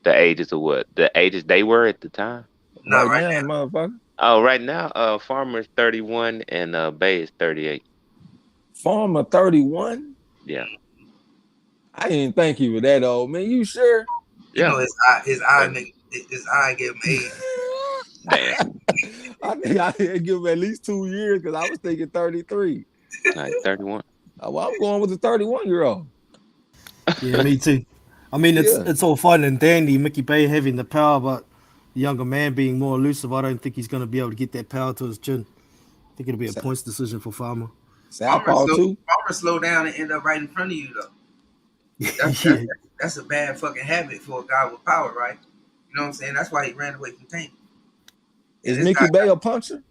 the ages of what? The ages they were at the time? Not right right now, motherfucker. Oh, right now, Farmer's 31 and Bay is 38. Farmer 31? Yeah. I didn't think he was that old, man. You sure? You Yeah. know his eye His eye gave him age. Damn. I think I did give him at least 2 years because I was thinking 33. Like 31. Well, I'm going with the 31-year-old. Yeah, me too. I mean, Yeah. it's all fine and dandy, Mickey Bay having the power, but the younger man being more elusive, I don't think he's going to be able to get that power to his chin. I think it'll be a points decision for Farmer. Southpaw too. Farmer slow down and end up right in front of you though. Yeah, That's a bad fucking habit for a guy with power, right? You know what I'm saying? That's why he ran away from Tank. Is Mickey Bay a puncher?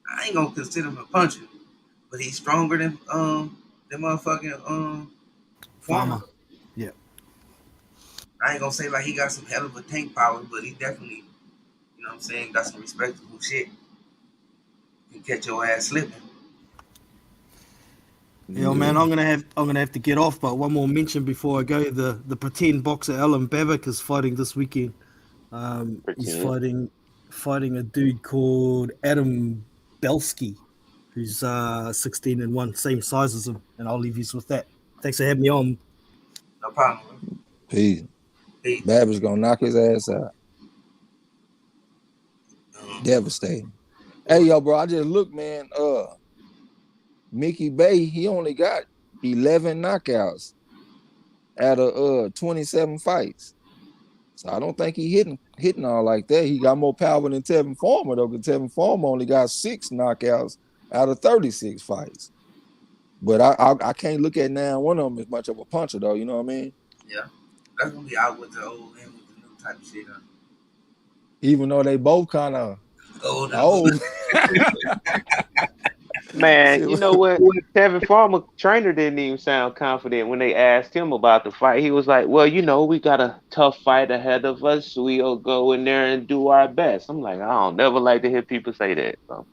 I ain't gonna consider him a puncher, but he's stronger than motherfucking Farmer. Yeah. I ain't gonna say like he got some hell of a tank power, but he definitely, you know what I'm saying, got some respectable shit. Can catch your ass slipping. Yeah, man, I'm gonna have to get off, but one more mention before I go. The pretend boxer Alan Babick is fighting this weekend. He's fighting a dude called Adam Belsky, who's 16-1, same size as him, and I'll leave you with that. Thanks for having me on. No problem, bro. Peace. Peace. Babbitt's gonna knock his ass out. Devastating. Hey, yo, bro, I just looked, man. Mickey Bay, he only got 11 knockouts out of 27 fights. So I don't think he hitting all like that. He got more power than Tevin Farmer, though, because Tevin Farmer only got 6 knockouts out of 36 fights. But I can't look at now one of them as much of a puncher, though. You know what I mean? Yeah. That's gonna be out with the old and with the new type of shit. Even though they both kind of old. Man, you know what? Tevin Farmer trainer didn't even sound confident when they asked him about the fight. He was like, "Well, you know, we got a tough fight ahead of us. We'll go in there and do our best." I'm like, I don't never like to hear people say that. So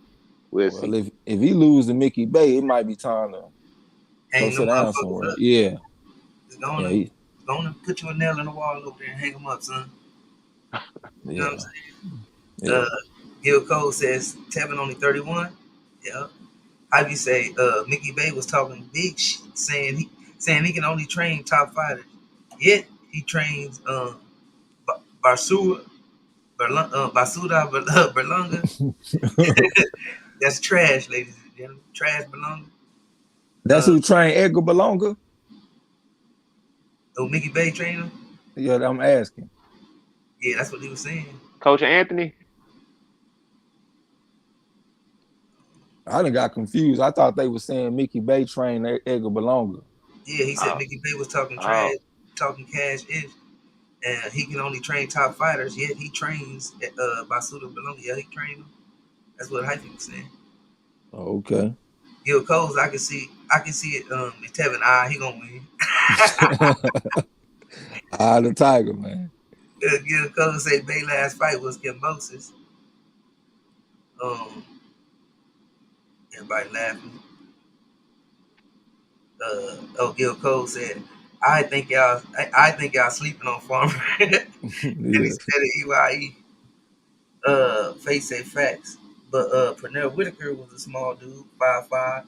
we'll see. Well, if he lose to Mickey Bay, it might be time to Hang go sit down somewhere. Up. Yeah. It's gonna put you a nail in the wall over there and hang him up, son. You know what I'm saying? Yeah. Gil Cole says Tevin only 31. Yeah. How do you say Mickey Bay was talking big shit, saying he can only train top fighters. Yet he trains Basuda Berlanga. That's trash, ladies and gentlemen. Trash Berlanga. That's who trained Edgar Berlanga? Oh, Mickey Bay trained him? Yeah, I'm asking. Yeah, that's what he was saying. Coach Anthony? I done got confused. I thought they were saying Mickey Bay trained Edgar Berlanga. Yeah, he said Mickey Bay was talking trash, talking cash-ish, and he can only train top fighters, yet he trains Basuda Berlanga. Yeah, he trained him. That's what Hyphy was saying. Oh, okay. Gil Coles, I can see it. If Tevin, he gonna win. The Tiger, man. Gil Coles say Bay last fight was Cambosis. Everybody laughing. Gil Cole said, I think y'all sleeping on Farmer. And he said it EYE. Face say facts. But Pernell Whitaker was a small dude, 5'5",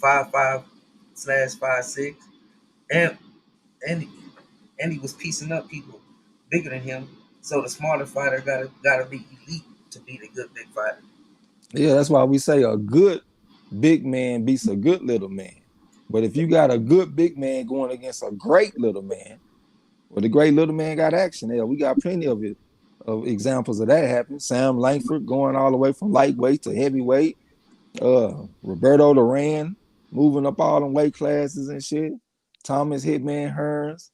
5'5/5'6", and he was piecing up people bigger than him. So the smaller fighter gotta be elite to beat a good big fighter. Yeah, that's why we say a good big man beats a good little man. But if you got a good big man going against a great little man, well, the great little man got action there. We got plenty of examples of that happening. Sam Langford going all the way from lightweight to heavyweight. Roberto Duran moving up all them weight classes and shit. Thomas Hitman Hearns.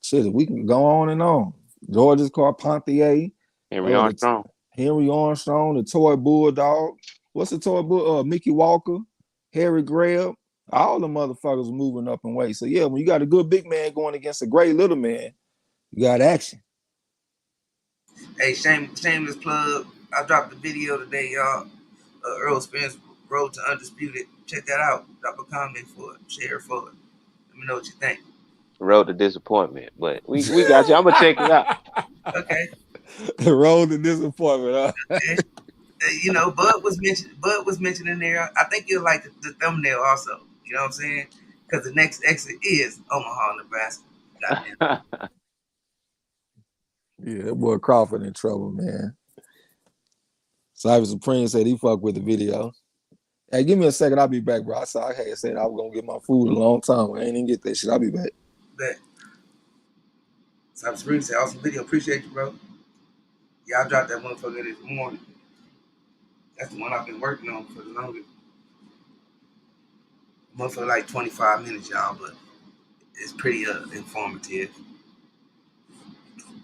Shit, we can go on and on. Georges Carpentier. Henry Armstrong. The Toy Bulldog. What's the Toy Bull? Mickey Walker, Harry Greb. All the motherfuckers moving up in weight. So yeah, when you got a good big man going against a great little man, you got action. Hey, shameless plug. I dropped a video today, y'all. Earl Spence Road to Undisputed. Check that out. Drop a comment for it. Share for it. Let me know what you think. Road to disappointment, but we got you. I'm gonna check it out. Okay. The road to disappointment, huh? Okay. You know, Bud was mentioned in there. I think you'll like the thumbnail also. You know what I'm saying? Because the next exit is Omaha, Nebraska. Goddamn. Yeah, that boy Crawford in trouble, man. Cyber Supreme said he fucked with the video. Hey, give me a second. I'll be back, bro. I had said I was gonna get my food a long time. I ain't even get that shit. I'll be back. Bet. Cyber Spring said, awesome video. Appreciate you, bro. Yeah, I dropped that motherfucker this morning. That's the one I've been working on for the longest. Motherfucker like 25 minutes, y'all, but it's pretty informative.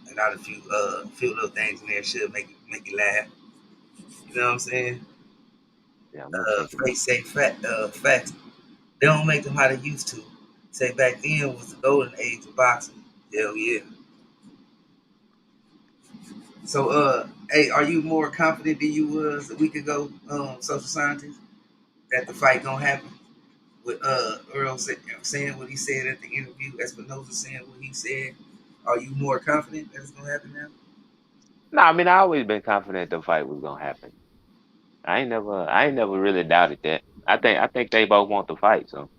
I got a few little things in there should make you laugh. You know what I'm saying? Yeah, I'm gonna check it out. Face say facts. They don't make them how they used to. Say back then was the golden age of boxing. Hell yeah. So hey, are you more confident than you was a week ago, social scientist, that the fight gonna happen? With Earl saying what he said at the interview, Espinosa saying what he said. Are you more confident that it's gonna happen now? No, I mean I always been confident the fight was gonna happen. I ain't never really doubted that. I think they both want the fight, so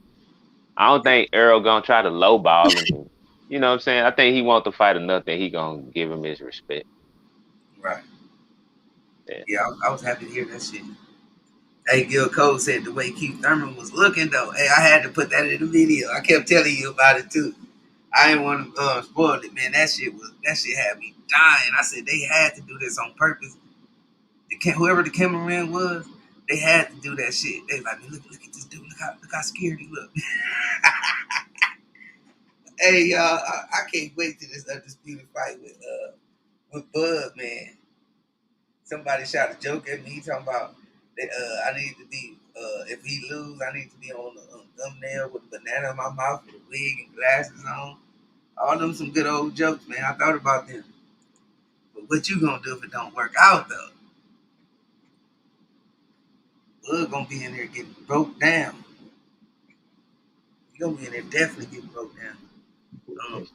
I don't think Earl gonna try to lowball him. You know what I'm saying? I think he want the fight enough that he gonna give him his respect. Right. Yeah. Yeah, I was happy to hear that shit. Hey, Gil Cole said the way Keith Thurman was looking though. Hey, I had to put that in the video. I kept telling you about it too. I didn't want to spoil it, man. That shit had me dying. I said they had to do this on purpose. Whoever the cameraman was, they had to do that shit. They like, look at this dude. Look how scared he looked. Hey, y'all, I can't wait to this undisputed fight with Bud, man. Somebody shot a joke at me. He talking about that I need to be if he lose, I need to be on the thumbnail with a banana in my mouth with a wig and glasses on. All them some good old jokes, man. I thought about them. But what you gonna do if it don't work out though? Bud gonna be in there getting broke down. He gonna be in there definitely getting broke down. Um,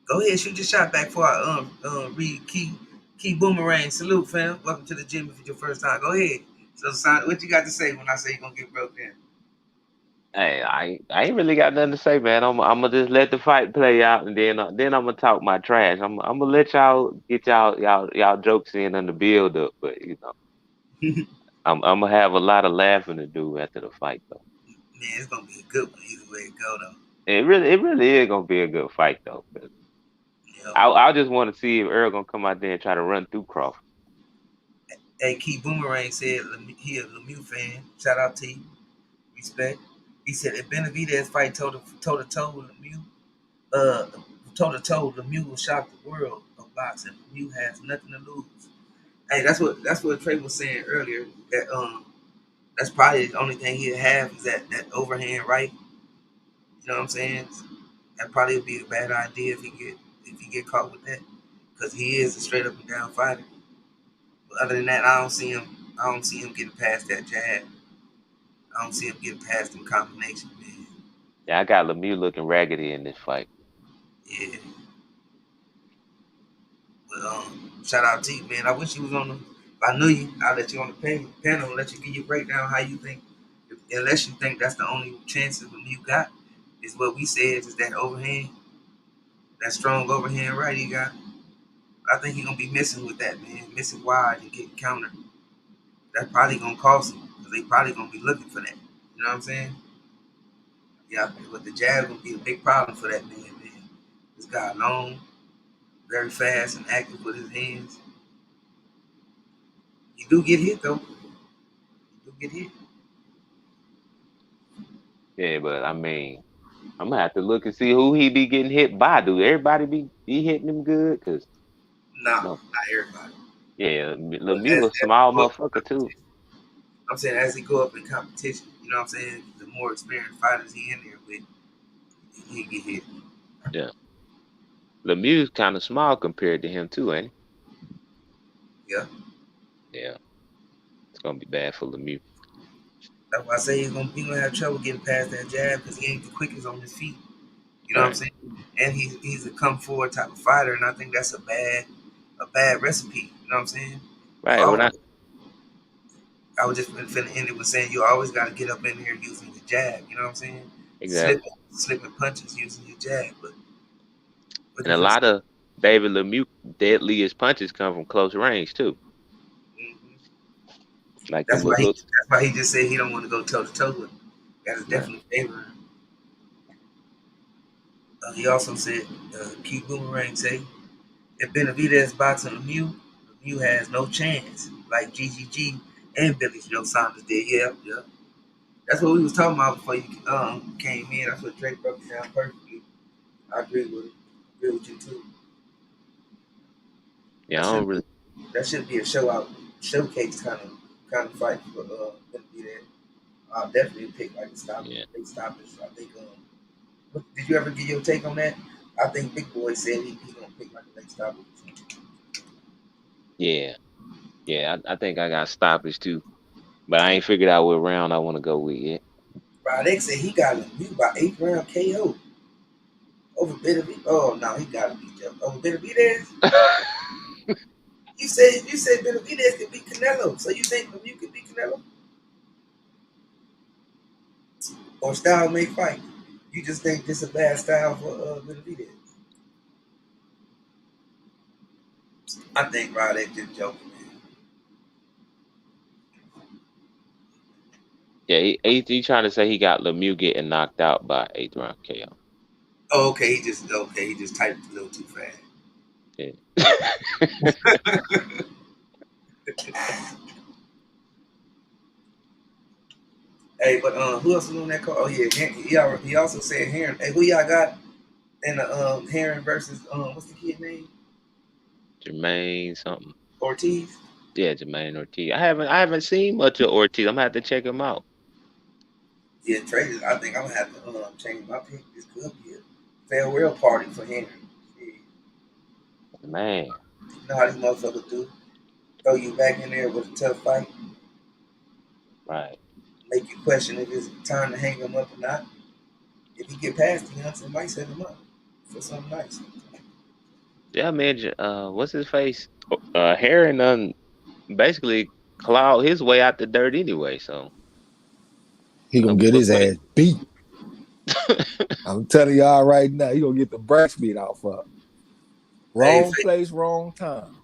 Go ahead, shoot your shot back for I read Key Boomerang. Salute, fam. Welcome to the gym if it's your first time. Go ahead. So, what you got to say when I say you're gonna get broke down? Hey, I ain't really got nothing to say, man. I'm gonna just let the fight play out, and then I'm gonna talk my trash. I'm gonna let y'all get y'all jokes in the build up, but Man, I'm gonna have a lot of laughing to do after the fight, though. it's gonna be a good one either way it go though. It really is gonna be a good fight, though. 'Cause You know. I just want to see if Earl gonna come out there and try to run through Crawford. Hey, Key Boomerang said he a Lemieux fan. Shout out to you. Respect. He said if Benavidez fight toe to toe with Lemieux, uh, toe to toe, Lemieux will shock the world of boxing. Lemieux has nothing to lose. Hey, that's what Trey was saying earlier. That that's probably the only thing he'll have is that overhand right. You know what I'm saying? That probably would be a bad idea if he get caught with that, because he is a straight up and down fighter. But other than that, I don't see him. I don't see him getting past that jab. I don't see him getting past them combinations, man. Yeah, I got Lemieux looking raggedy in this fight. Yeah. But shout out to you, man. I wish you was on the. If I knew you, I'll let you on the panel and let you give your breakdown how you think. Unless you think that's the only chances you got, is what we said is that overhand, that strong overhand right he got. I think he's gonna be missing with that, man. Missing wide and getting countered. That's probably gonna cost him because they probably gonna be looking for that. You know what I'm saying? Yeah, but the jab gonna be a big problem for that man, man. This guy long, very fast and active with his hands. You do get hit though. You do get hit. Yeah, but I mean, I'm gonna have to look and see who he be getting hit by. Do everybody be hitting him good? Cause No, no, not everybody. yeah, But Lemieux a as he small go up in motherfucker too. competition, I'm saying as he go up in competition, you know what I'm saying? The more experienced fighters he in there with, he get hit. Yeah, Lemieux's kind of small compared to him too, ain't Yeah. he? Yeah, it's gonna be bad for Lemieux. That's why I say he gonna have trouble getting past that jab because he ain't the quickest on his feet. You know what I'm Right, saying? And he's a come forward type of fighter, and I think that's a bad recipe. You know what I'm saying? You right. When I always, I was just finna end it with saying you always got to get up in here using your jab. You know what I'm saying? exactly. Slipping punches using your jab, but What And a difference? lot of David Lemieux deadliest punches come from close range too. Mhm. Like them That's why little he. hooks. That's why he just said he don't want to go toe to toe with him. That is Right. definitely favoring him. He also said, "Keep Boomerang say if Benavidez boxing Lemieux, Lemieux has no chance. Like GGG and Billy Joe Saunders did. Yeah, yeah. That's what we was talking about before you came in. That's what Drake broke it down perfectly. I agree with it. Agree with you too. Yeah, That I should don't really. that should be a showcase kind of fight for Benavidez. I'll definitely pick like a Yeah, big stoppage. I think. Did you ever get your take on that? I think Big Boy said he gonna pick like a late stoppage. yeah, yeah. I think I got stoppage too, but I ain't figured out what round I want to go with yet. Roddick said he got Lemieux by 8th round KO over Benavidez. Oh no, he got to beat Joe over Benavidez. You said Benavidez could beat Canelo, so you think Lemieux could beat Canelo? Or style may fight? You just think this is a bad style for Benavidez? I think Roddick just joking, man. Yeah, he trying to say he got Lemieux getting knocked out by 8th round KO. Oh, okay, he just typed a little too fast. Yeah. Hey, but who else was on that call? Oh yeah, he also said Heron. Hey, who y'all got in the Heron versus what's the kid name? Jermaine something. Ortiz. Yeah, Jermaine Ortiz. I haven't seen much of Ortiz. I'm gonna have to check him out. Yeah, traded. I think I'm gonna have to change my pick. This could be a farewell party for Henry. Yeah. Man, You know how these motherfuckers do? Throw you back in there with a tough fight, right. make you question if it's time to hang him up or not. If he get past the Hunts, it might set him up for something nice. Yeah, man. What's his face? Heron basically clawed his way out the dirt anyway. So He gonna get his what ass beat. I'm telling y'all right now, he gonna get the brakes beat off of. Hey, Wrong place, wrong time.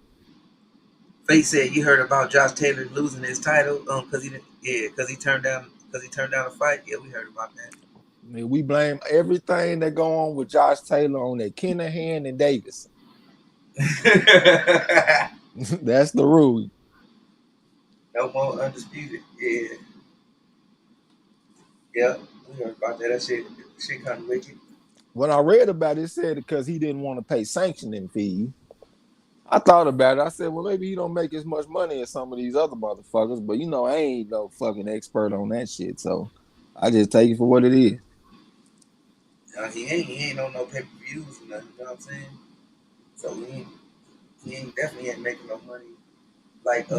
Faye said you heard about Josh Taylor losing his title because he turned down a fight. Yeah, we heard about that. I mean, we blame everything that go on with Josh Taylor on that Kinahan and Davidson. That's the rule. No more undisputed. Yeah, yeah, we heard about that. That shit kind of wicked. When I read about it, it said because he didn't want to pay sanctioning fees. I thought about it. I said, well, maybe he don't make as much money as some of these other motherfuckers, but I ain't no fucking expert on that shit. So I just take it for what it is. He ain't on no pay per views or nothing. You know what I'm saying? So he definitely ain't making no money. Like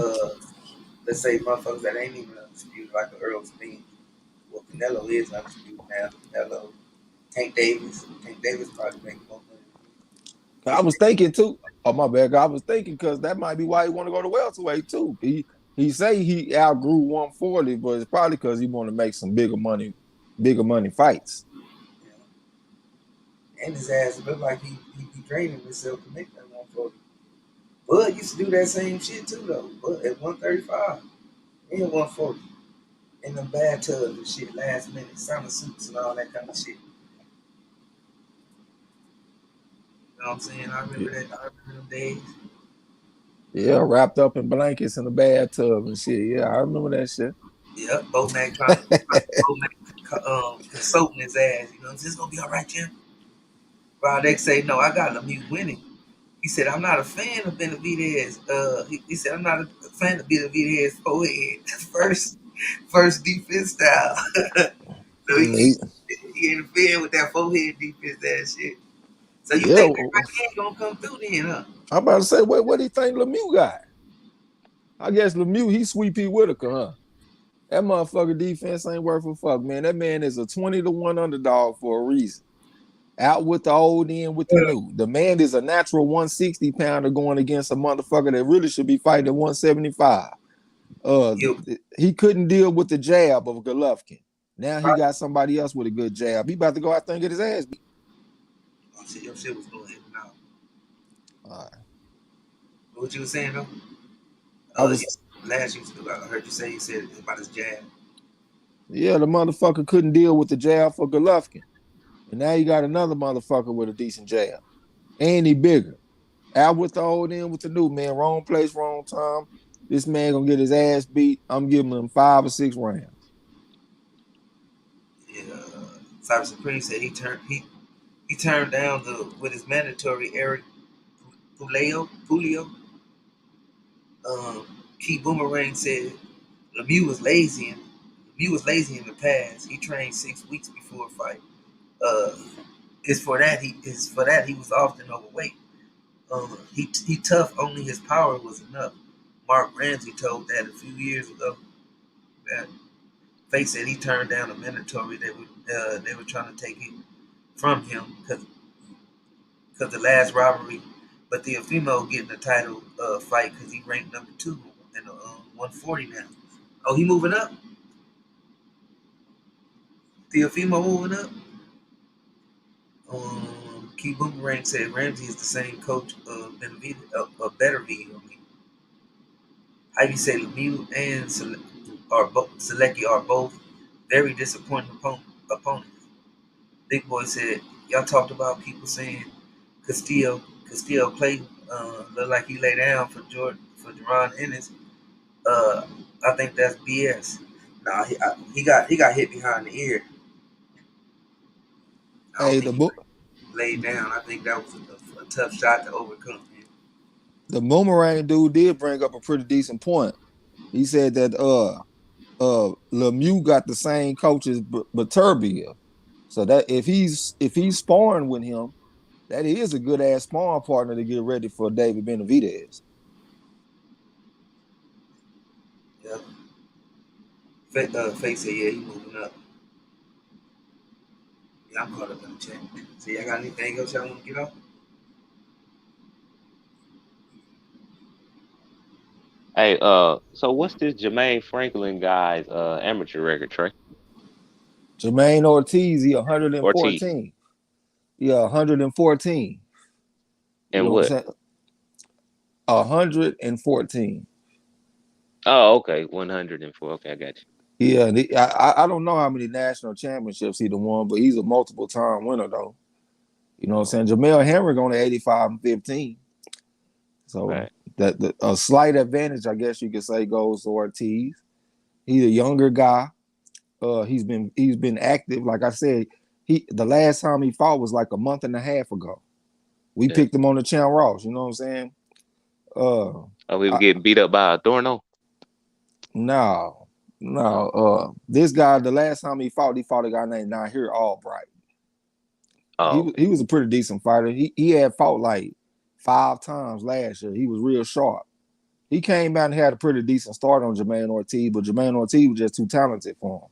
let's say motherfuckers that ain't even undisputed, like a Earl Spin. Well, Canelo is undisputed now. Canelo, Tank Davis probably making more money. I was thinking too. Oh my bad. I was thinking because that might be why he want to go to welterweight too. He say he outgrew 140, but it's probably because he want to make some bigger money fights. And his ass look like he be draining himself to make that 140. Bud used to do that same shit too though. Bud at 135 and 140 in them bathtubs and shit last minute, summer suits and all that kind of shit. You know what I'm saying? I remember that. I remember them days. Yeah, wrapped up in blankets in the bathtub and shit. Yeah, I remember that shit. Yep, Bomac trying to consulting his ass. You know, is this gonna be all right, Jim? Roddick say no. I got Lemieux winning. He said I'm not a fan of Benavidez. He said I'm not a fan of Benavidez forehead first defense style. So he interfered with that forehead defense ass shit. So you Yeah, think that right hand gonna come through then, huh? I'm about to say, what do you think Lemieux got? I guess Lemieux, he sweep P. Whitaker, huh? That motherfucker defense ain't worth a fuck, man. That man is a 20-1 underdog for a reason. Out with the old, in with the new. The man is a natural 160 pounder going against a motherfucker that really should be fighting at 175. You He couldn't deal with the jab of Golovkin. Now he got somebody else with a good jab. He about to go out there and get his ass beat. your shit was going in and out. All right. What you was saying though? I was Last you I heard you said about his jab. Yeah, the motherfucker couldn't deal with the jab for Golovkin. And now you got another motherfucker with a decent jab. And he bigger. Out with the old, in with the new, man. Wrong place, wrong time. This man gonna get his ass beat. I'm giving him 5 or 6 rounds. Yeah, Cyber Supreme said he turned down with his mandatory Eric Puleo. Key Boomerang said Lemieux was lazy and Lemieux was lazy in the past. He trained 6 weeks before a fight. Uh, it's for that he was often overweight. He tough. Only his power was enough. Mark Ramsey told that a few years ago. That Face said he turned down a mandatory. They were trying to take it from him because the last robbery, but the Teofimo getting the title fight because he ranked number 2 in the 140 now. Oh, he moving up. Teofimo moving up. Key Boomerang said Ramsey is the same coach of Benavidez, better V. Ivy said Lemieux and Selecki are both very disappointing opponents. Big Boy said y'all talked about people saying Castillo played look like he lay down for Jaron Ennis. I think that's BS. Nah, he got hit behind the ear. I don't Hey, think he laid down. I think that was a tough shot to overcome. the Boomerang dude did bring up a pretty decent point. He said that Lemieux got the same coach as Beterbiev. So that if he's sparring with him, that is a good ass sparring partner to get ready for David Benavidez. Yeah. Face said, yeah, he moving up. Yeah, I'm caught up in the chat. So y'all got anything else y'all want to get off? Hey, so what's this Jermaine Franklin guy's amateur record, Trey? Jermaine Ortiz, he Ortiz. 114. Yeah, 114. You And know what what? I'm saying? 114. Oh, okay. 104. Okay, I got you. Yeah, I don't know how many national championships he done won, but he's a multiple time winner though. You know what I'm saying? Jamel Henry only 85 and 15. So Right. that a slight advantage, I guess you could say, goes to Ortiz. He's a younger guy. He's been active. Like I said, the last time he fought was like a month and a half ago. We Yeah. picked him on the Chan Ross. You know what I'm saying? Oh, he was I, getting beat up by a Thorno? no. This guy, the last time he fought a guy named Nahir Albright. Oh, He was a pretty decent fighter. He had fought like 5 times last year. He was real sharp. He came out and had a pretty decent start on Jermaine Ortiz, but Jermaine Ortiz was just too talented for him.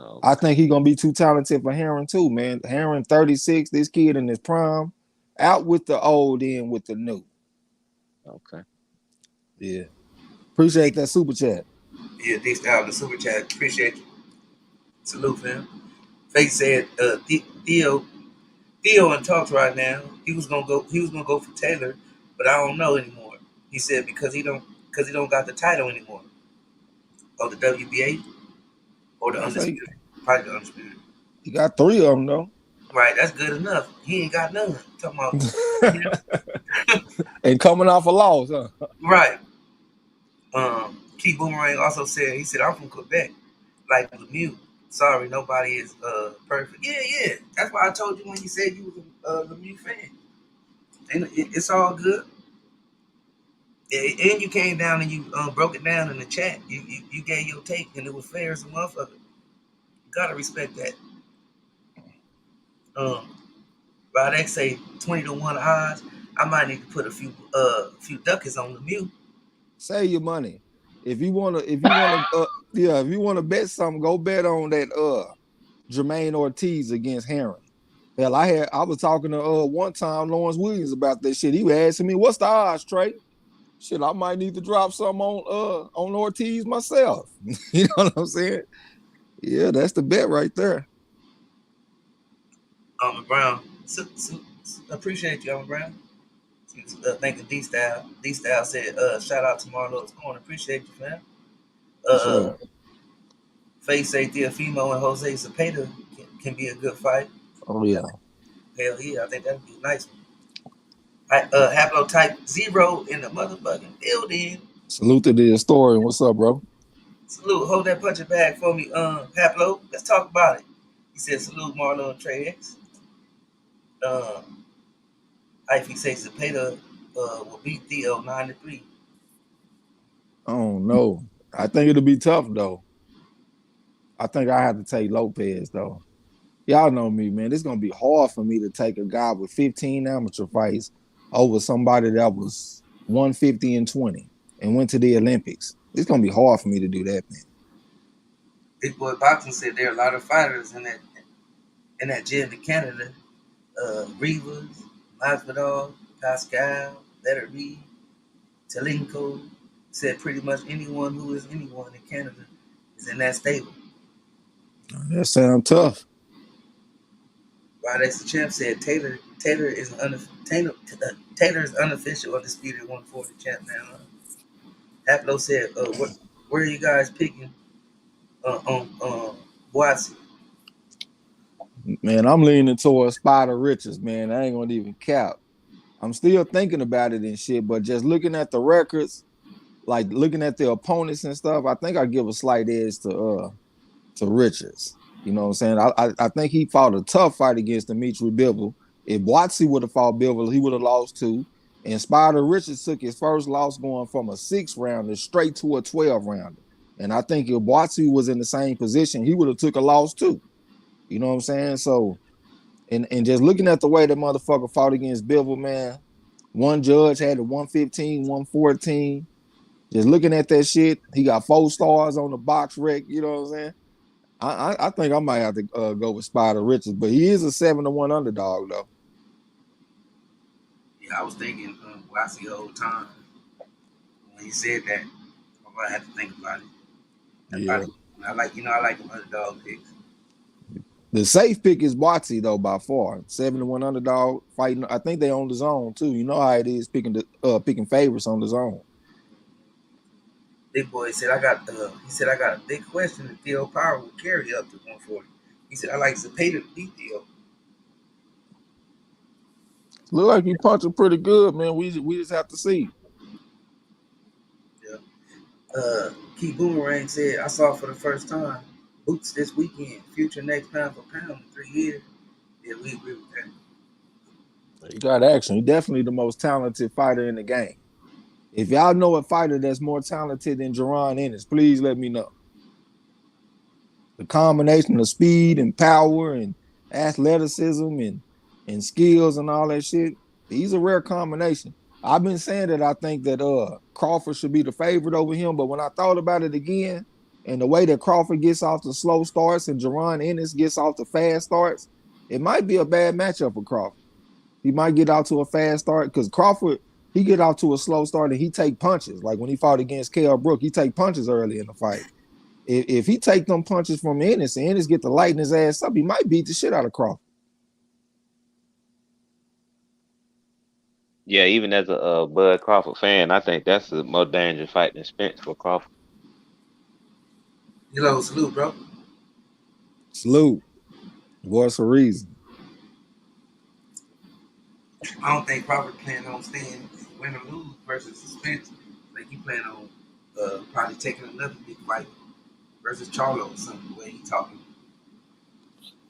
okay. I think he's gonna be too talented for Heron too, man. Heron 36, this kid in his prime, out with the old, in with the new. Okay. Yeah. Appreciate that super chat. Yeah, thanks to the super chat. Appreciate you. Salute, fam. Face said Theo in talks right now. He was gonna go for Taylor, but I don't know anymore. He said because he don't got the title anymore. Or the WBA or the I say undisputed. Probably the undisputed. he got 3 of them though. Right, that's good enough. He ain't got none. Talking about And coming off a loss, huh? right. Keith Boomerang also said I'm from Quebec, like Lemieux. Sorry, nobody is perfect. Yeah. That's why I told you when you said you was a Lemieux fan. And it's all good. And you came down and you broke it down in the chat. You gave your take and it was fair as a motherfucker. You gotta respect that. Rod say 20-1 odds. I might need to put a few ducats on Lemieux. Save your money. If you wanna bet something, go bet on that Jermaine Ortiz against Heron. Hell, I was talking to one time Lawrence Williams about that shit. He was asking me, "What's the odds, Trey?" Shit, I might need to drop some on Ortiz myself. You know what I'm saying? Yeah, that's the bet right there. Brown. Appreciate you, Brown. Thanking D-Style. D-Style said, shout out to MARLO'S Corner. Appreciate you, man. Sure. Face say Teofimo and Jose Zepeda can be a good fight. Oh yeah. Hell yeah, I think that'd be a nice one. Haplotype 0 in the motherfucking building. Salute to the historian. What's up, bro? Salute, hold that punching bag for me, Haplo. Let's talk about it. He said, salute Marlo and Trey X. Ivy says Zepeda will beat Theo 9-3. I don't know. I think it'll be tough though. I think I have to take Lopez though. Y'all know me, man. It's gonna be hard for me to take a guy with 15 amateur fights over somebody that was 150 and 20 and went to the Olympics. It's gonna be hard for me to do that, man. Big Boy Boxing said there are a lot of fighters in that gym in Canada. Rivas, Masvidal, Pascal, Letterby, Telenko. Said pretty much anyone who is anyone in Canada is in that stable. That sounds tough. Rodex the champ said Taylor is unofficial undisputed 140 champ now. Haplo said, where are you guys picking on Boise? Man, I'm leaning towards Spider Richards, man. I ain't gonna even cap. I'm still thinking about it and shit, but just looking at the records, like looking at the opponents and stuff, I think I give a slight edge to Richards. You know what I'm saying? I think he fought a tough fight against Dimitri Bivol. If Boatsy would have fought Bivol, he would have lost too. And Spider Richards took his first loss going from a 6-rounder straight to a 12-rounder. And I think if Boatsy was in the same position, he would have took a loss too. You know what I'm saying? So, and just looking at the way the motherfucker fought against Bivol, man, one judge had a 115, 114. Just looking at that shit, he got 4 stars on the box rec. You know what I'm saying? I think I might have to go with Spider Richards, but he is a 7-1 underdog though. Yeah, I was thinking Boise the whole time. When he said that, I'm gonna have to think about it. Yeah. I like them underdog picks. The safe pick is Boatsy though by far. 7-1 underdog fighting. I think they own the zone too. You know how it is picking favorites on the zone. Big Boy said I got a big question if Theo Power will carry up to 140. He said I like Zepeda to beat Theo. Look like he punching pretty good, man. We just have to see. Yeah. Key Boomerang said I saw for the first time Boots this weekend. Future next pound for pound in 3 years. Yeah, we agree with that. He got action. He's definitely the most talented fighter in the game. If y'all know a fighter that's more talented than Jaron Ennis, please let me know. The combination of speed and power and athleticism and skills and all that shit, he's a rare combination. I've been saying that I think that Crawford should be the favorite over him, but when I thought about it again, and the way that Crawford gets off the slow starts and Jaron Ennis gets off the fast starts, it might be a bad matchup for Crawford. He might get out to a fast start because Crawford, he get out to a slow start and he take punches. Like when he fought against Kell Brook, he take punches early in the fight. If he take them punches from Ennis and Ennis get to lighten his ass up, he might beat the shit out of Crawford. Yeah, even as a Bud Crawford fan, I think that's a more dangerous fight than Spence for Crawford. Hello, salute, bro. Salute. Voice of reason. I don't think Crawford planning on staying win or lose versus Spence. I think he plan on probably taking another big fight versus Charlo or something. The way he talking.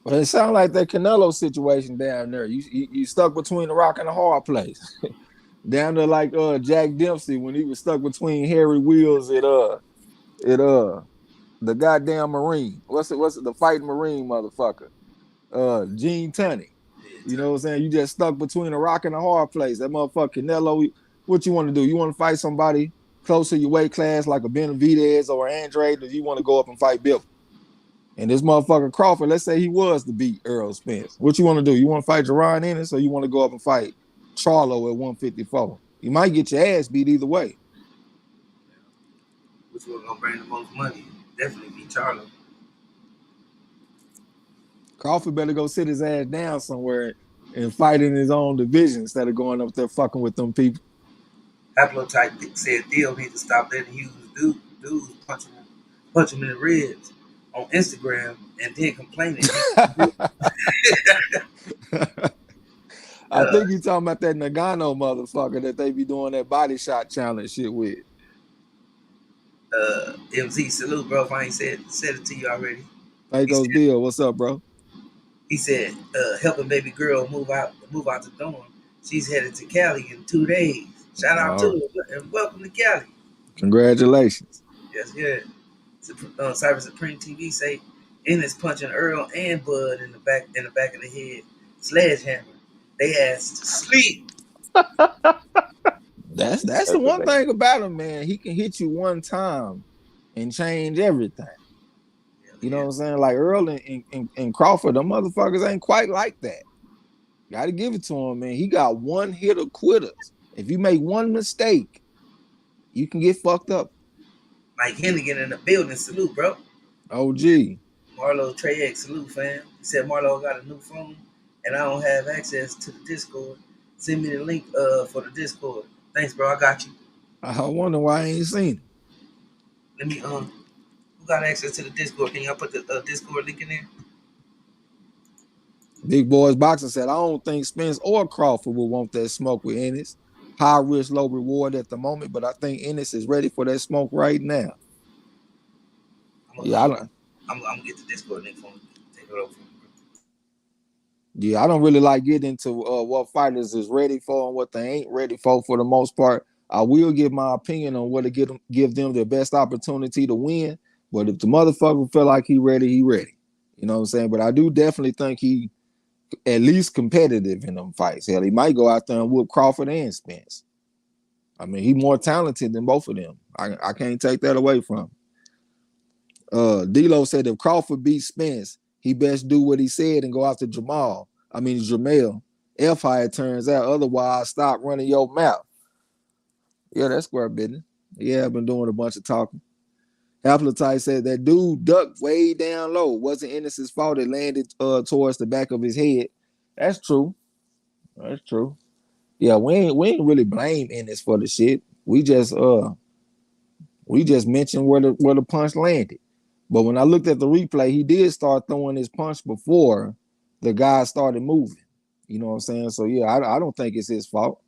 Well, it sounds like that Canelo situation down there. You stuck between a rock and a hard place. Down there like Jack Dempsey when he was stuck between Harry Wheels and the goddamn Marine. What's it? The fighting Marine motherfucker? Gene Tunney. You know what I'm saying? You just stuck between a rock and a hard place. That motherfucker Canelo, what you want to do? You want to fight somebody close to your weight class like a Benavidez or Andrade, or you want to go up and fight Bill? And this motherfucker Crawford, let's say he was to beat Errol Spence. What you want to do? You want to fight Jaron Ennis or you want to go up and fight Charlo at 154? You might get your ass beat either way. Which one gonna bring the most money? Definitely be Charlo. Crawford better go sit his ass down somewhere and fight in his own division instead of going up there fucking with them people. Haplotype said Theo need to stop letting dudes punch him in the ribs on Instagram and then complaining. I think you talking about that Nagano motherfucker that they be doing that body shot challenge shit with. MZ, salute, bro. If I ain't said it to you already. Pecos Bill, what's up, bro? He said, helping baby girl move out the dorm. She's headed to Cali in 2 days. Shout out to her and welcome to Cali. Congratulations. Yes, good. Cyber Supreme TV say Ennis punching Earl and Bud in the back of the head. Sledgehammer. They asked to sleep. That's the one thing about him, man. He can hit you one time and change everything. You know what I'm saying? Like Earl and Crawford, them motherfuckers ain't quite like that. Gotta give it to him, man. He got one hitter quitters. If you make one mistake, you can get fucked up. Mike Hennigan in the building. Salute, bro. OG. Marlo Trey X, salute, fam. He said Marlo got a new phone and I don't have access to the Discord. Send me the link for the Discord. Thanks, bro. I got you. I wonder why I ain't seen it. Let me who got access to the Discord? Can y'all put the Discord link in there? Big Boys Boxing said, I don't think Spence or Crawford will want that smoke with Ennis. High risk, low reward at the moment, but I think Ennis is ready for that smoke right now. I'm gonna get the Discord link for him. Take it over. Yeah, I don't really like getting into what fighters is ready for and what they ain't ready for the most part. I will give my opinion on what to give them the best opportunity to win. But if the motherfucker feel like he ready, he ready. You know what I'm saying? But I do definitely think he at least competitive in them fights. Hell, he might go out there and whoop Crawford and Spence. I mean, he more talented than both of them. I can't take that away from him. D-Lo said if Crawford beats Spence, he best do what he said and go after Jamel. F how it turns out. Otherwise, stop running your mouth. Yeah, that's square business. Yeah, I've been doing a bunch of talking. Haplotype said that dude ducked way down low. Wasn't Ennis's fault. It landed towards the back of his head. That's true. That's true. Yeah, we ain't really blame Ennis for the shit. We just mentioned where the punch landed. But when I looked at the replay, he did start throwing his punch before the guy started moving. You know what I'm saying? So yeah, I don't think it's his fault.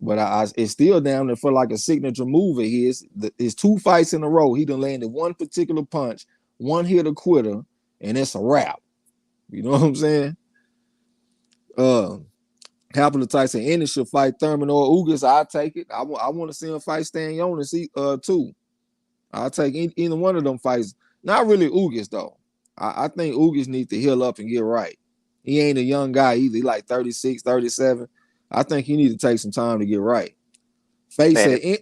But it's still down there for like a signature move of his. His 2 fights in a row, he done landed one particular punch, one hit a quitter, and it's a wrap. You know what I'm saying? Haplotype said Ennis should fight Thurman or Ugas. I'll take it. I want to see him fight Stan Jonas too. I'll take either one of them fights. Not really Ugas, though. I think Ugas needs to heal up and get right. He ain't a young guy either. He like 36, 37. I think he needs to take some time to get right. Faye said,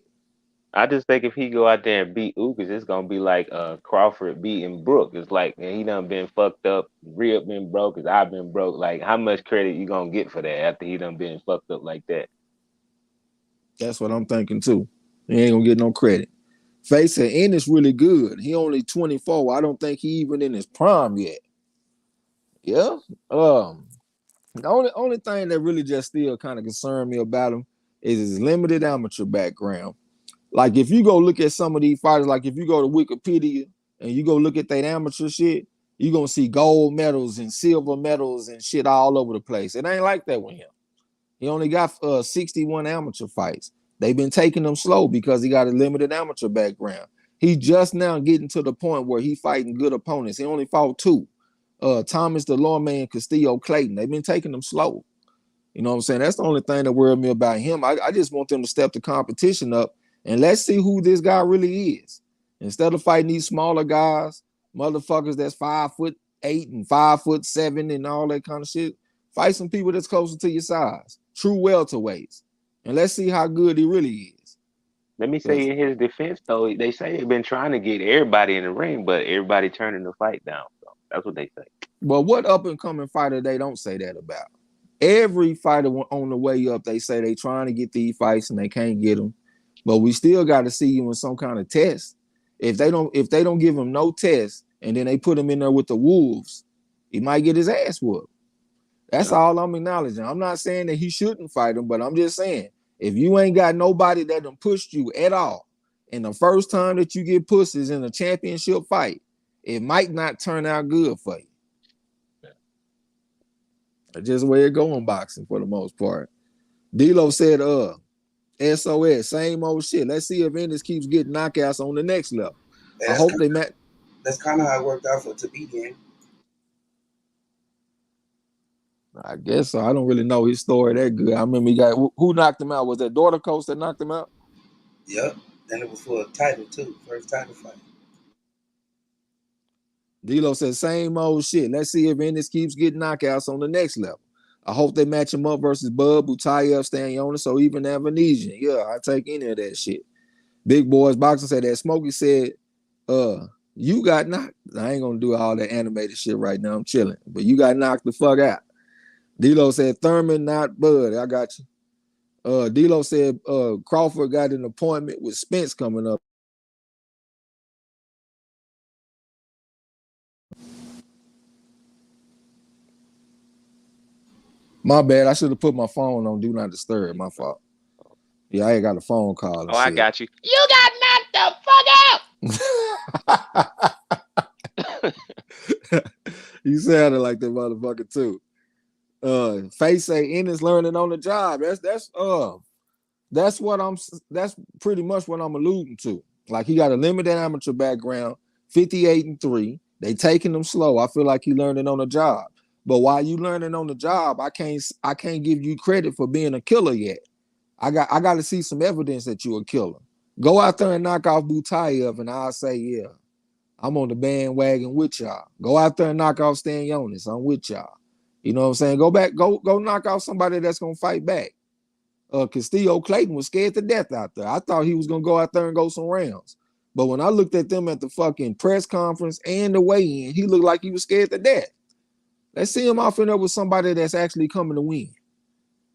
I just think if he go out there and beat Ugas, it's gonna be like Crawford beating Brook. It's like, man, he done been fucked up, rib been broke, cause I've been broke. Like, how much credit you gonna get for that after he done been fucked up like that? That's what I'm thinking too. He ain't gonna get no credit. Faye said Ennis really good. He only 24. I don't think he even in his prime yet. Yeah. The only thing that really just still kind of concerned me about him is his limited amateur background. Like if you go look at some of these fighters, like if you go to Wikipedia and you go look at that amateur shit, you're gonna see gold medals and silver medals and shit all over the place. It ain't like that with him. He only got 61 amateur fights. They've been taking him slow because he got a limited amateur background. He just now getting to the point where he fighting good opponents. He only fought 2. Thomas the Lawman, Castillo Clayton. They've been taking him slow. You know what I'm saying? That's the only thing that worried me about him. I just want them to step the competition up and let's see who this guy really is. Instead of fighting these smaller guys, motherfuckers that's 5'8" and 5'7" and all that kind of shit, fight some people that's closer to your size. True welterweights. And let's see how good he really is. Let me say in his defense, though, they say they've been trying to get everybody in the ring, but everybody turning the fight down. So that's what they say. Well, what up-and-coming fighter they don't say that about? Every fighter on the way up, they say they trying to get these fights and they can't get them. But we still got to see you in some kind of test. If they don't give him no test and then they put him in there with the Wolves, he might get his ass whooped. That's all I'm acknowledging. I'm not saying that he shouldn't fight him, but I'm just saying if you ain't got nobody that done pushed you at all, and the first time that you get pushed is in a championship fight, it might not turn out good for you. That's just the way it go in boxing for the most part. D-Lo said, SOS, same old shit. Let's see if Ennis keeps getting knockouts on the next level. I hope they met. That's kind of how it worked out for Tabithian. I guess so. I don't really know his story that good. I remember he got who knocked him out. Was that Daughter Coast that knocked him out? Yep. And it was for a title too. First title fight. D-Lo said, same old shit. Let's see if Ennis keeps getting knockouts on the next level. I hope they match him up versus Bub, Butayev, Stanionis, or even Avanesian. Yeah, I take any of that shit. Big Boys Boxing said that. Smokey said, you got knocked. I ain't gonna do all that animated shit right now. I'm chilling. But you got knocked the fuck out. D-Lo said Thurman, not Bud. I got you. D-Lo said Crawford got an appointment with Spence coming up. My bad. I should have put my phone on Do Not Disturb. My fault. Yeah, I ain't got a phone call. Oh, I got you. You got knocked the fuck out. You sounded like that motherfucker too. Face say Ennis learning on the job. That's pretty much what I'm alluding to. Like he got a limited amateur background, 58-3. They taking him slow. I feel like he learning on the job. But while you learning on the job, I can't give you credit for being a killer yet. I got to see some evidence that you're a killer. Go out there and knock off Butayev, and I'll say, yeah, I'm on the bandwagon with y'all. Go out there and knock off Stanionis. I'm with y'all. You know what I'm saying? Go knock off somebody that's gonna fight back. Castillo Clayton was scared to death out there. I thought he was gonna go out there and go some rounds. But when I looked at them at the fucking press conference and the weigh-in, he looked like he was scared to death. Let's see him off in there with somebody that's actually coming to win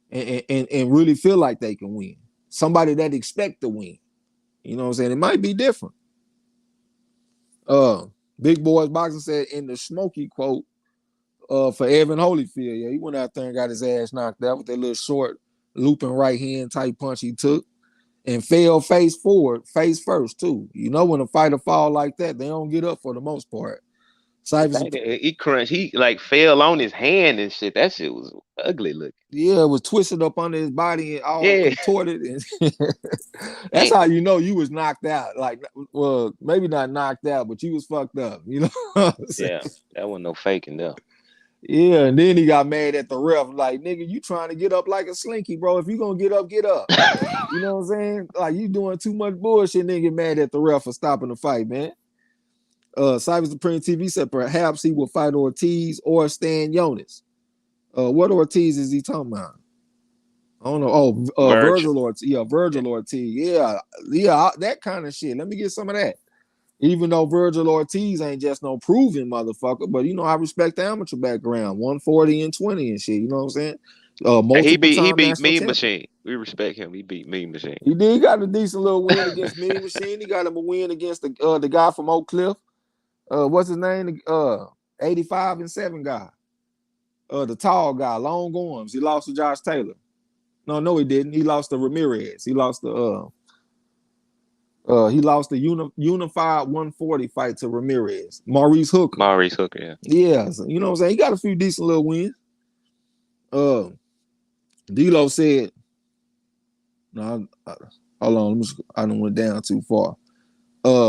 and really feel like they can win. Somebody that expect to win. You know what I'm saying? It might be different. Big Boys Boxing said in the Smokey quote for Evan Holyfield, yeah, he went out there and got his ass knocked out with that little short looping right hand type punch he took and fell face first too. You know, when a fighter fall like that, they don't get up for the most part. He crunched. He like fell on his hand and shit. That shit was ugly looking. Yeah, it was twisted up under his body and all contorted. And that's how you know you was knocked out. Like, well, maybe not knocked out, but you was fucked up. You know what I'm saying? Yeah, that wasn't no faking though. Yeah, and then he got mad at the ref, like, nigga, you trying to get up like a slinky, bro. If you gonna get up, get up. You know what I'm saying? Like, you doing too much bullshit, and then get mad at the ref for stopping the fight, man. Cyber Supreme TV said perhaps he will fight Ortiz or Stanionis. What Ortiz is he talking about? I don't know. Oh, Virgil Ortiz. Yeah, Virgil Ortiz. Yeah, that kind of shit. Let me get some of that. Even though Virgil Ortiz ain't just no proven motherfucker, but you know I respect the amateur background, 140-20 and shit. You know what I'm saying? He beat Mean Machine. We respect him. He beat Mean Machine. He did got a decent little win against Mean Machine. He got him a win against the guy from Oak Cliff. What's his name? 85-7 guy. The tall guy, long arms. He lost to Josh Taylor. No, he didn't. He lost to Ramirez. He lost the unified 140 fight to Ramirez. Maurice Hooker, yeah. Yeah, so, you know what I'm saying? He got a few decent little wins. D-Lo said, no, hold on, I done went down too far.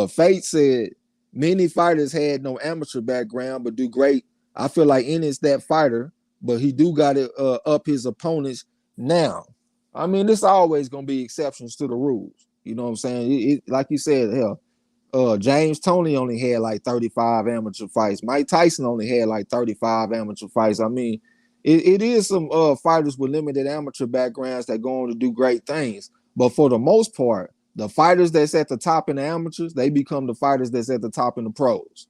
Fate said, many fighters had no amateur background but do great. I feel like Ennis that fighter, but he do got to up his opponents now. I mean, this always gonna be exceptions to the rules. You know what I'm saying? Like you said, hell, James Toney only had like 35 amateur fights. Mike Tyson only had like 35 amateur fights. I mean, it is some fighters with limited amateur backgrounds that go on to do great things. But for the most part, the fighters that's at the top in the amateurs, they become the fighters that's at the top in the pros.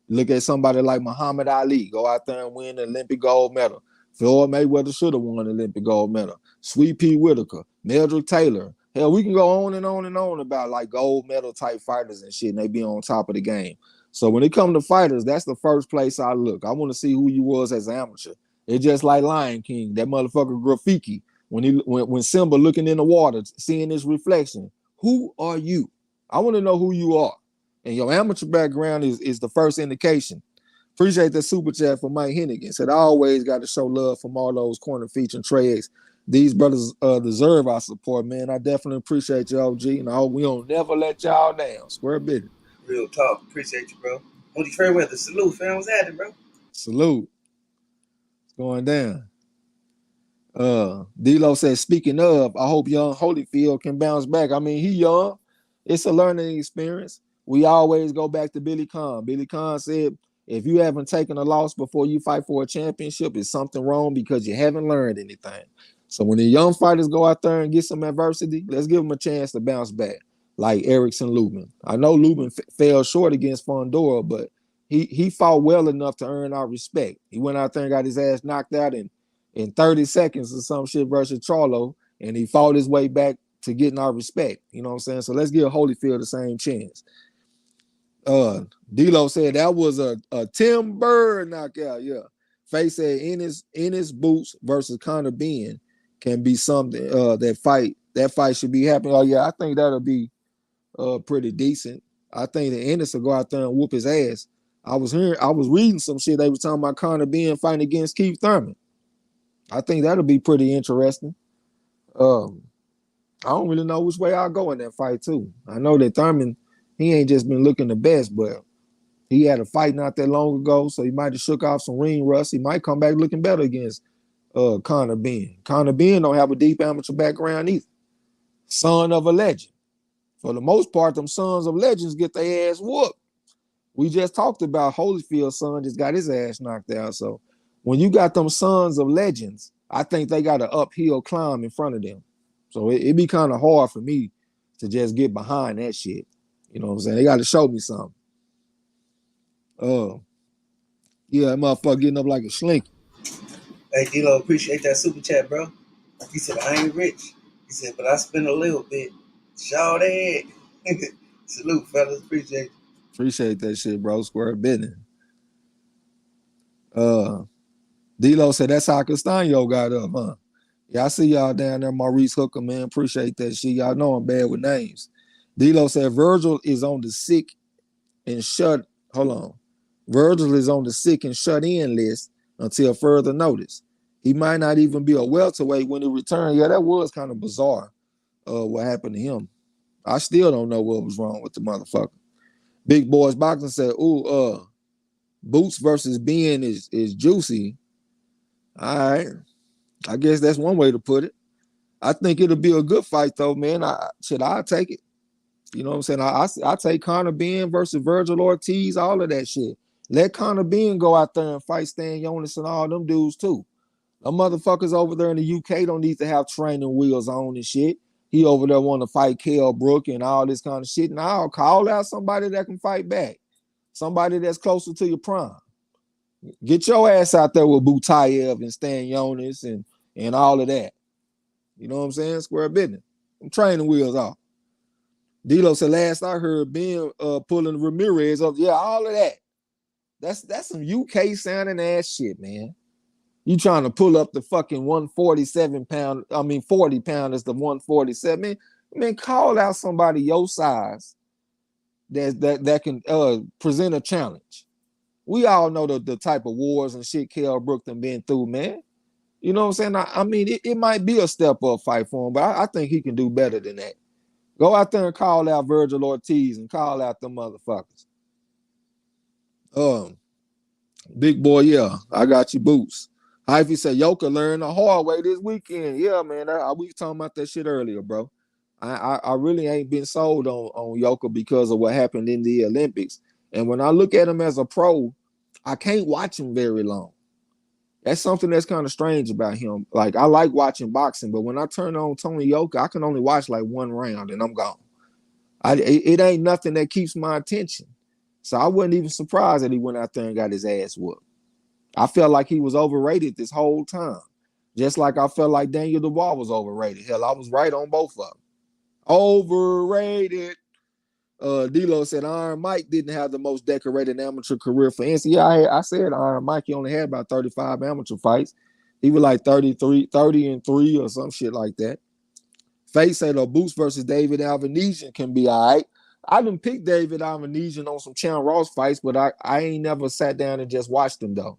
Look at somebody like Muhammad Ali, go out there and win the Olympic gold medal. Floyd Mayweather should have won the Olympic gold medal. Sweet Pea Whitaker, Mildred Taylor. Hell, we can go on and on and on about like gold medal type fighters and shit, and they be on top of the game. So when it comes to fighters, that's the first place I look. I want to see who you was as an amateur. It's just like Lion King, that motherfucker Rafiki. When Simba looking in the water, seeing his reflection, who are you? I want to know who you are. And your amateur background is the first indication. Appreciate the super chat for Mike Hennigan. Said I always got to show love from all those corner featuring trades. These brothers deserve our support, man. I definitely appreciate you, OG. And we don't never let y'all down. Square business. Real talk. Appreciate you, bro. Only Fairweather, salute, fam. What's happening, bro? Salute. It's going down. D-Lo says, speaking of, I hope young Holyfield can bounce back. I mean, he young. It's a learning experience. We always go back to Billy Conn. Billy Conn said, if you haven't taken a loss before you fight for a championship, it's something wrong because you haven't learned anything. So when the young fighters go out there and get some adversity, let's give them a chance to bounce back, like Erickson Lubin. I know Lubin fell short against Fondora, but he fought well enough to earn our respect. He went out there and got his ass knocked out in 30 seconds or some shit versus Charlo, and he fought his way back to getting our respect. You know what I'm saying? So let's give Holyfield the same chance. D-Lo said that was a Tim Bird knockout. Yeah. Faye said Ennis Boots versus Conor Benn can be something that fight should be happening. Oh yeah, I think that'll be pretty decent. I think that Ennis will go out there and whoop his ass. I was reading some shit. They were talking about Conor Benn fighting against Keith Thurman. I think that'll be pretty interesting. I don't really know which way I'll go in that fight too. I know that Thurman, he ain't just been looking the best, but he had a fight not that long ago, so he might have shook off some ring rust. He might come back looking better against Conor Benn. Conor Benn don't have a deep amateur background either. Son of a legend. For the most part, them sons of legends get their ass whooped. We just talked about Holyfield's son just got his ass knocked out. So when you got them sons of legends, I think they got an uphill climb in front of them. So it'd be kind of hard for me to just get behind that shit. You know what I'm saying? They got to show me something. Yeah, that motherfucker getting up like a slinky. Hey, D-Lo, appreciate that super chat, bro. He said, I ain't rich. He said, but I spend a little bit. Shout out. Salute, fellas. Appreciate you. Appreciate that shit, bro. Square business. D-Lo said that's how Castaño got up, huh? Yeah, I see y'all down there, Maurice Hooker, man. Appreciate that shit. Y'all know I'm bad with names. D-Lo said Virgil is on the sick and shut. Hold on. Virgil is on the sick and shut in list until further notice. He might not even be a welterweight when he returns. Yeah, that was kind of bizarre. What happened to him? I still don't know what was wrong with the motherfucker. Big Boys Boxing said, "Ooh, Boots versus Benn is juicy." All right, I guess that's one way to put it. I think it'll be a good fight though, man. I take it. You know what I'm saying? I take Conor Benn versus Virgil Ortiz, all of that shit. Let Conor Benn go out there and fight Stan Jonas and all them dudes too. Them motherfuckers over there in the UK don't need to have training wheels on and shit. He over there want to fight Kell Brook and all this kind of shit. And I'll call out somebody that can fight back. Somebody that's closer to your prime. Get your ass out there with Butayev and Stan Jonas and all of that. You know what I'm saying? Square business. I'm training wheels off. D-Lo said last I heard Ben pulling Ramirez up. Yeah, all of that. That's some UK sounding ass shit, man. You trying to pull up the fucking 147 pound, 40 pounders, the 147. Man, call out somebody your size that can present a challenge. We all know the type of wars and shit Kell Brook done been through, man. You know what I'm saying? It might be a step up fight for him, but I think he can do better than that. Go out there and call out Virgil Ortiz and call out them motherfuckers. Big boy, yeah, I got you Boots. Hyphy said Yoka learned the hard way this weekend. Yeah, man, we was talking about that shit earlier, bro. I really ain't been sold on Yoka because of what happened in the Olympics. And when I look at him as a pro, I can't watch him very long. That's something that's kind of strange about him. Like, I like watching boxing, but when I turn on Tony Yoka, I can only watch like one round and I'm gone. It ain't nothing that keeps my attention. So I wasn't even surprised that he went out there and got his ass whooped. I felt like he was overrated this whole time. Just like I felt like Daniel Dubois was overrated. Hell, I was right on both of them. Overrated. D-Lo said Iron Mike didn't have the most decorated amateur career for NC. Yeah, I said Iron Mike, he only had about 35 amateur fights. He was like 30-3 or some shit like that. Faye said Boots versus David Alvanesian can be all right. I done picked David Alvanesian on some Chan Ross fights, but I ain't never sat down and just watched him though.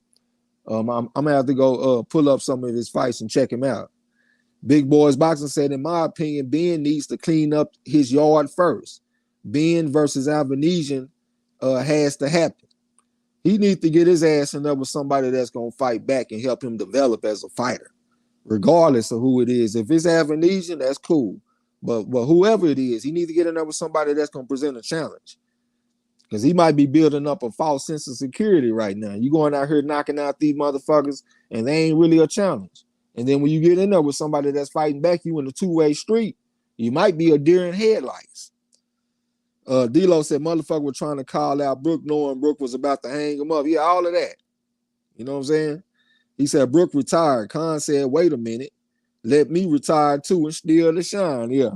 I'm gonna have to go pull up some of his fights and check him out. Big Boys Boxing said, in my opinion, Ben needs to clean up his yard first. Ben versus Alvanesian has to happen. He needs to get his ass in there with somebody that's gonna fight back and help him develop as a fighter, regardless of who it is. If it's Alvanesian, that's cool. But whoever it is, he needs to get in there with somebody that's gonna present a challenge. Because he might be building up a false sense of security right now. You going out here knocking out these motherfuckers, and they ain't really a challenge. And then when you get in there with somebody that's fighting back you in a two-way street, you might be a deer in headlights. D-Lo said motherfucker was trying to call out Brook knowing Brook was about to hang him up. Yeah, all of that. You know what I'm saying? He said Brook retired. Khan said, wait a minute. Let me retire too and steal the shine. Yeah.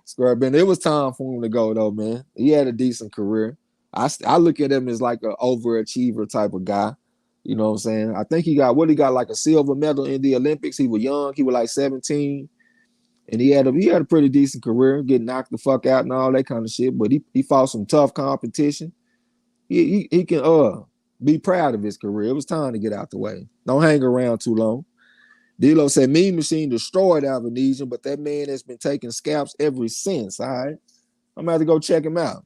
Square Ben, it was time for him to go though, man. He had a decent career. I look at him as like an overachiever type of guy. You know what I'm saying? I think he got like a silver medal in the Olympics. He was young. He was like 17. And he had a pretty decent career, getting knocked the fuck out and all that kind of shit. But he fought some tough competition. He can be proud of his career. It was time to get out the way. Don't hang around too long. D-Lo said Mean Machine destroyed Alvanesian, but that man has been taking scalps ever since. All right. I'm gonna have to go check him out.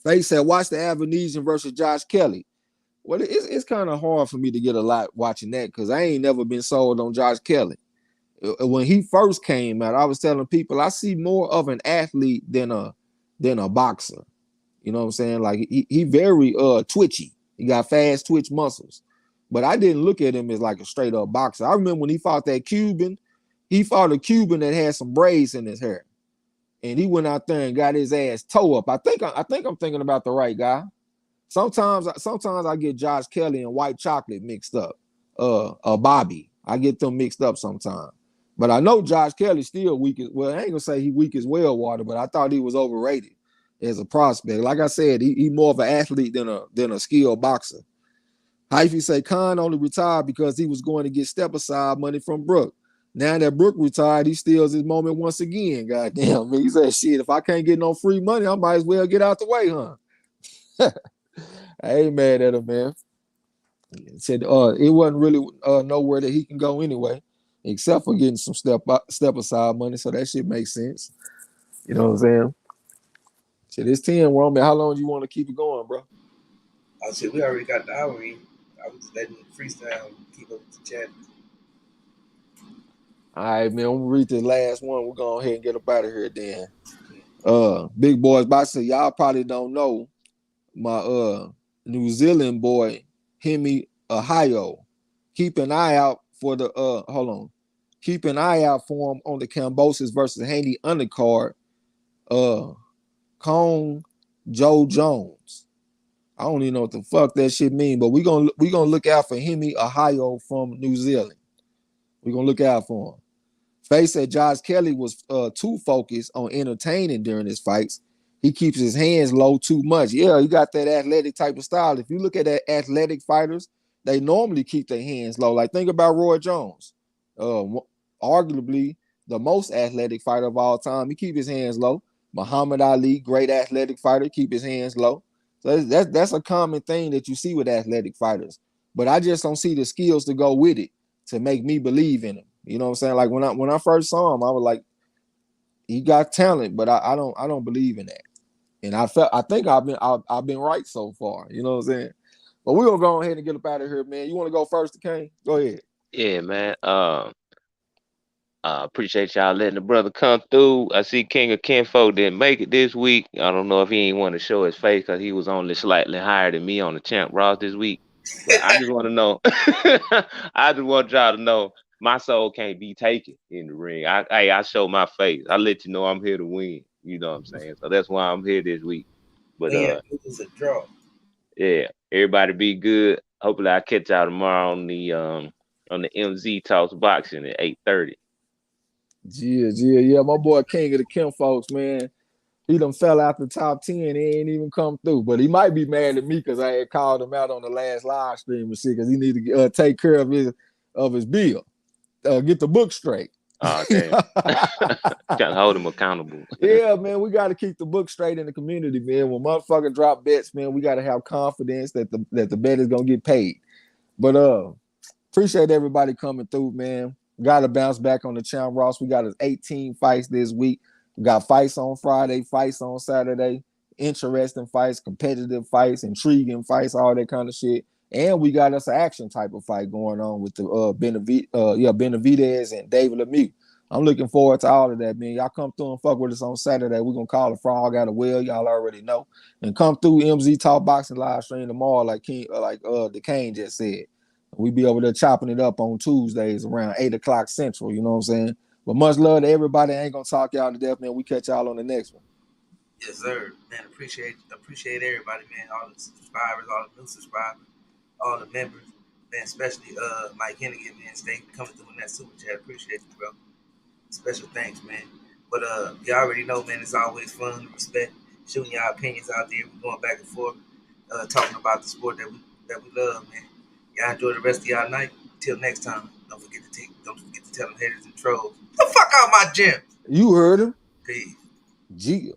Faye said, watch the Alvanesian versus Josh Kelly. Well, it's kind of hard for me to get a lot watching that because I ain't never been sold on Josh Kelly. When he first came out, I was telling people I see more of an athlete than a boxer. You know what I'm saying? Like he very twitchy. He got fast twitch muscles. But I didn't look at him as like a straight up boxer. I remember when he fought that Cuban, he fought a Cuban that had some braids in his hair. And he went out there and got his ass toe up. I think I'm thinking about the right guy. Sometimes I get Josh Kelly and White Chocolate mixed up. Bobby. I get them mixed up sometimes. But I know Josh Kelly still weak as well. I ain't gonna say he weak as well water, but I thought he was overrated as a prospect. Like I said, he more of an athlete than a skilled boxer. Hyphy say Khan only retired because he was going to get step aside money from Brook. Now that Brook retired, he steals his moment once again. Goddamn, man. He said, shit, if I can't get no free money, I might as well get out the way, huh? I ain't mad at him, man. He said it wasn't really nowhere that he can go anyway, except for getting some step aside money. So that shit makes sense. You know what I'm saying? Shit, it's 10, Roman. How long do you want to keep it going, bro? Oh shit, we already got the hour in. I was just letting it freestyle and keep up with the chat. All right, man. I'm gonna read the last one. We're going ahead and get up out of here then. Big Boys Boxing. Y'all probably don't know my New Zealand boy, Hemi Ohio. Keep an eye out for the Keep an eye out for him on the Cambosis versus Haney undercard. Kong Joe Jones. I don't even know what the fuck that shit mean, but we gonna look out for Hemi Ohio from New Zealand. We're gonna look out for him. Faye said Josh Kelly was too focused on entertaining during his fights. He keeps his hands low too much. Yeah, he got that athletic type of style. If you look at that athletic fighters, they normally keep their hands low. Like think about Roy Jones, arguably the most athletic fighter of all time. He keep his hands low. Muhammad Ali, great athletic fighter, keep his hands low. So that's a common thing that you see with athletic fighters. But I just don't see the skills to go with it to make me believe in him. You know what I'm saying? Like when I first saw him, I was like, he got talent, but I don't believe in that. And I think I've been right so far. You know what I'm saying? But we're gonna go ahead and get up out of here, man. You want to go first, Kane? Go ahead. Yeah, man. Appreciate y'all letting the brother come through. I see King of Kinfolk didn't make it this week. I don't know if he ain't want to show his face because he was only slightly higher than me on the Champ Ross this week. But I just want to know. I just want y'all to know my soul can't be taken in the ring. I show my face. I let you know I'm here to win. You know what I'm saying? So that's why I'm here this week. But it was a draw. Yeah, everybody be good. Hopefully I catch y'all tomorrow on the MZ Talks Boxing at 8:30. Yeah. My boy King of the Kim folks, man. He done fell out the top 10. He ain't even come through. But he might be mad at me because I had called him out on the last live stream and shit because he need to take care of his bill. Get the book straight. Oh, damn. Gotta hold him accountable. Yeah, man, we got to keep the book straight in the community, man. When motherfucker drop bets, man, we got to have confidence that the bet is going to get paid. But appreciate everybody coming through, man. Got to bounce back on the Charlo Ross. We got 18 fights this week. We got fights on Friday, fights on Saturday, interesting fights, competitive fights, intriguing fights, all that kind of shit. And we got us an action type of fight going on with the Benavidez and David Lemieux. I'm looking forward to all of that, man. Y'all come through and fuck with us on Saturday. We're gonna call the frog out of well. Y'all already know. And come through MZ Talk Boxing live stream tomorrow, like the Kane just said. We be over there chopping it up on Tuesdays around 8 o'clock Central. You know what I'm saying? But much love to everybody. I ain't gonna talk y'all to death, man. We catch y'all on the next one. Yes, sir. Man, appreciate everybody, man. All the subscribers, all the new subscribers, all the members, man. Especially Mike Hennigan, man. Stay coming through in that super chat. Appreciate you, bro. Special thanks, man. But you already know, man. It's always fun, respect, shooting y'all opinions out there. We're going back and forth, talking about the sport that we love, man. Y'all enjoy the rest of y'all night. Till next time, don't forget to tell them haters and trolls, get the fuck out of my gym. You heard him. Peace. Gia.